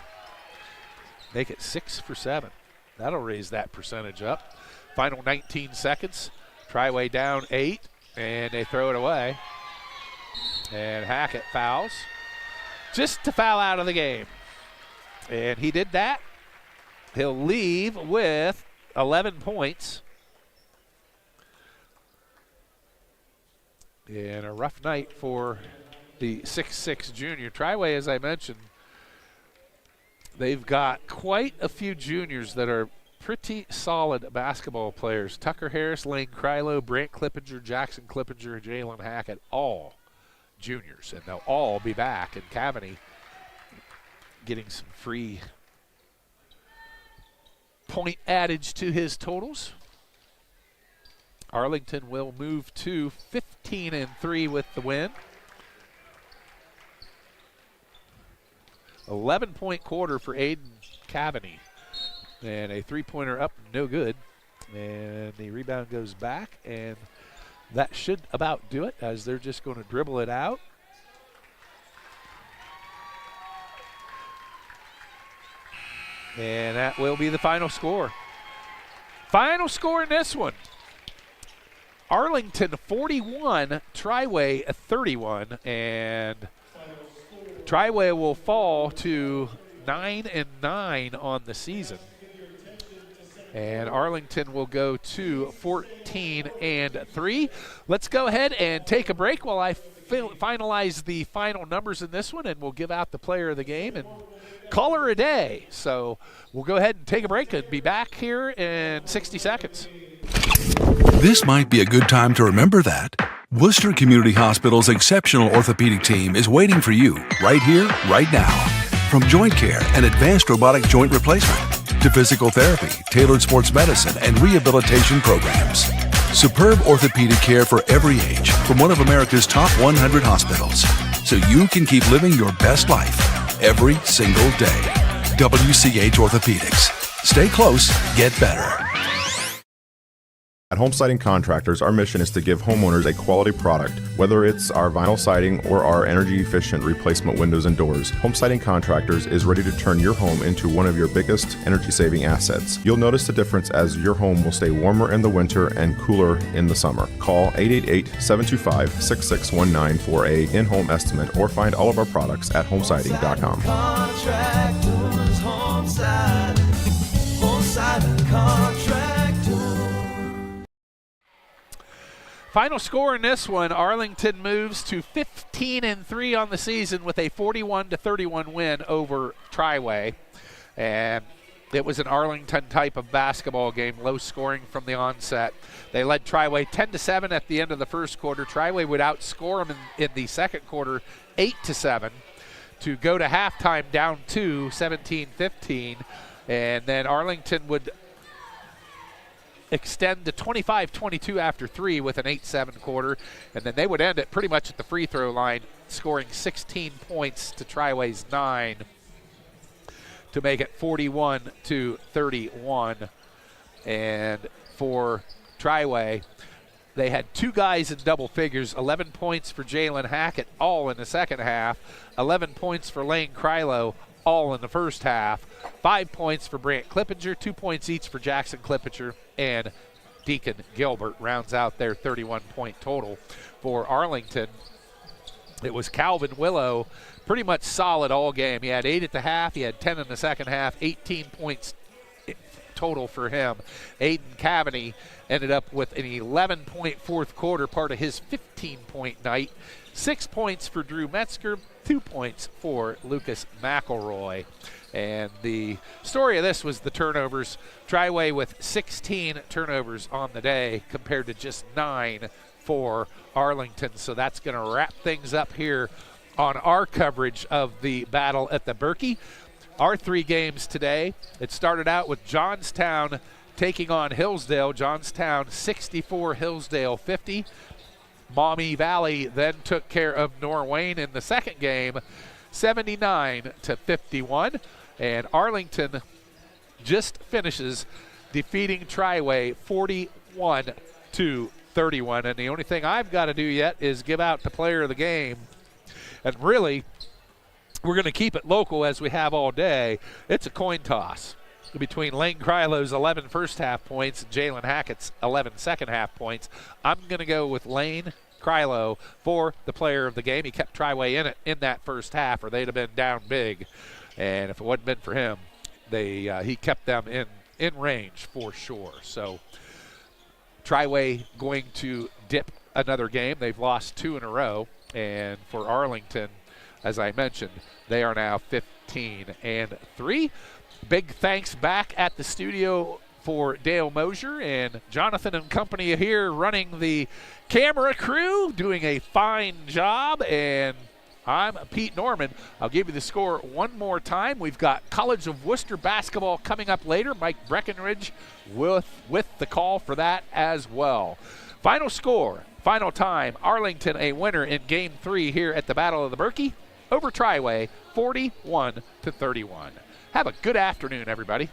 make it 6 for 7. That'll raise that percentage up. Final 19 seconds. Triway down 8, and they throw it away. And Hackett fouls just to foul out of the game. And he did that. He'll leave with 11 points. And a rough night for the 6'6 junior. Triway, as I mentioned, they've got quite a few juniors that are pretty solid basketball players. Tucker Harris, Lane Krylo, Brant Clippinger, Jackson Clippinger, and Jalen Hackett, all juniors. And they'll all be back. And Cavity getting some free point adage to his totals. Arlington will move to 15-3 with the win. 11-point quarter for Aiden Cavity. And a three-pointer up, no good. And the rebound goes back, and that should about do it, as they're just going to dribble it out. And that will be the final score. Final score in this one. Arlington 41, Triway 31, and Triway will fall to 9-9 on the season. And Arlington will go to 14-3. Let's go ahead and take a break while I finalize the final numbers in this one, and we'll give out the player of the game and call her a day. So we'll go ahead and take a break and be back here in 60 seconds. This might be a good time to remember that Worcester Community Hospital's exceptional orthopedic team is waiting for you right here, right now. From joint care and advanced robotic joint replacement to physical therapy, tailored sports medicine, and rehabilitation programs. Superb orthopedic care for every age from one of America's top 100 hospitals, so you can keep living your best life every single day. WCH Orthopedics. Stay close, get better. At Home Siding Contractors, our mission is to give homeowners a quality product, whether it's our vinyl siding or our energy-efficient replacement windows and doors. Home Siding Contractors is ready to turn your home into one of your biggest energy-saving assets. You'll notice the difference as your home will stay warmer in the winter and cooler in the summer. Call 888-725-6619 for a in-home estimate, or find all of our products at homesiding.com. Contractors, Home Siding Contractors. Final score in this one, Arlington moves to 15-3 on the season with a 41-31 win over Triway. And it was an Arlington type of basketball game, low scoring from the onset. They led Triway 10-7 at the end of the first quarter. Triway would outscore them in the second quarter 8-7 to go to halftime down 17-15. And then Arlington would extend to 25-22 after 3 with an 8-7 quarter, and then they would end it pretty much at the free throw line, scoring 16 points to Triway's 9 to make it 41-31. And for Triway, they had two guys in double figures, 11 points for Jalen Hackett, all in the second half, 11 points for Lane Krylo, all in the first half, 5 points for Brant Clippinger, 2 points each for Jackson Clippinger, and Deacon Gilbert rounds out their 31-point total. For Arlington, it was Calvin Willow, pretty much solid all game. He had 8 at the half, he had 10 in the second half, 18 points total for him. Aiden Cavity ended up with an 11-point fourth quarter, part of his 15-point night. 6 points for Drew Metzger, 2 points for Lucas McElroy. And the story of this was the turnovers. Triway with 16 turnovers on the day compared to just 9 for Arlington. So that's going to wrap things up here on our coverage of the battle at the Berkey. Our 3 games today, it started out with Johnstown taking on Hillsdale. Johnstown 64, Hillsdale 50. Maumee Valley then took care of Norwayne in the second game, 79-51. And Arlington just finishes defeating Triway 41-31. And the only thing I've got to do yet is give out the player of the game. And really, we're going to keep it local as we have all day. It's a coin toss between Lane Krylo's 11 first-half points and Jalen Hackett's 11 second-half points. I'm going to go with Lane Krylo for the player of the game. He kept Triway in that first half, or they'd have been down big. And if it wasn't been for him, he kept them in range for sure. So Triway going to dip another game. They've lost 2 in a row. And for Arlington, as I mentioned, they are now 15-3. Big thanks back at the studio for Dale Mosier and Jonathan and company here running the camera crew, doing a fine job. And I'm Pete Norman. I'll give you the score one more time. We've got College of Worcester basketball coming up later. Mike Breckenridge with the call for that as well. Final score, final time, Arlington a winner in Game 3 here at the Battle of the Berkey over Triway, 41-31. Have a good afternoon, everybody.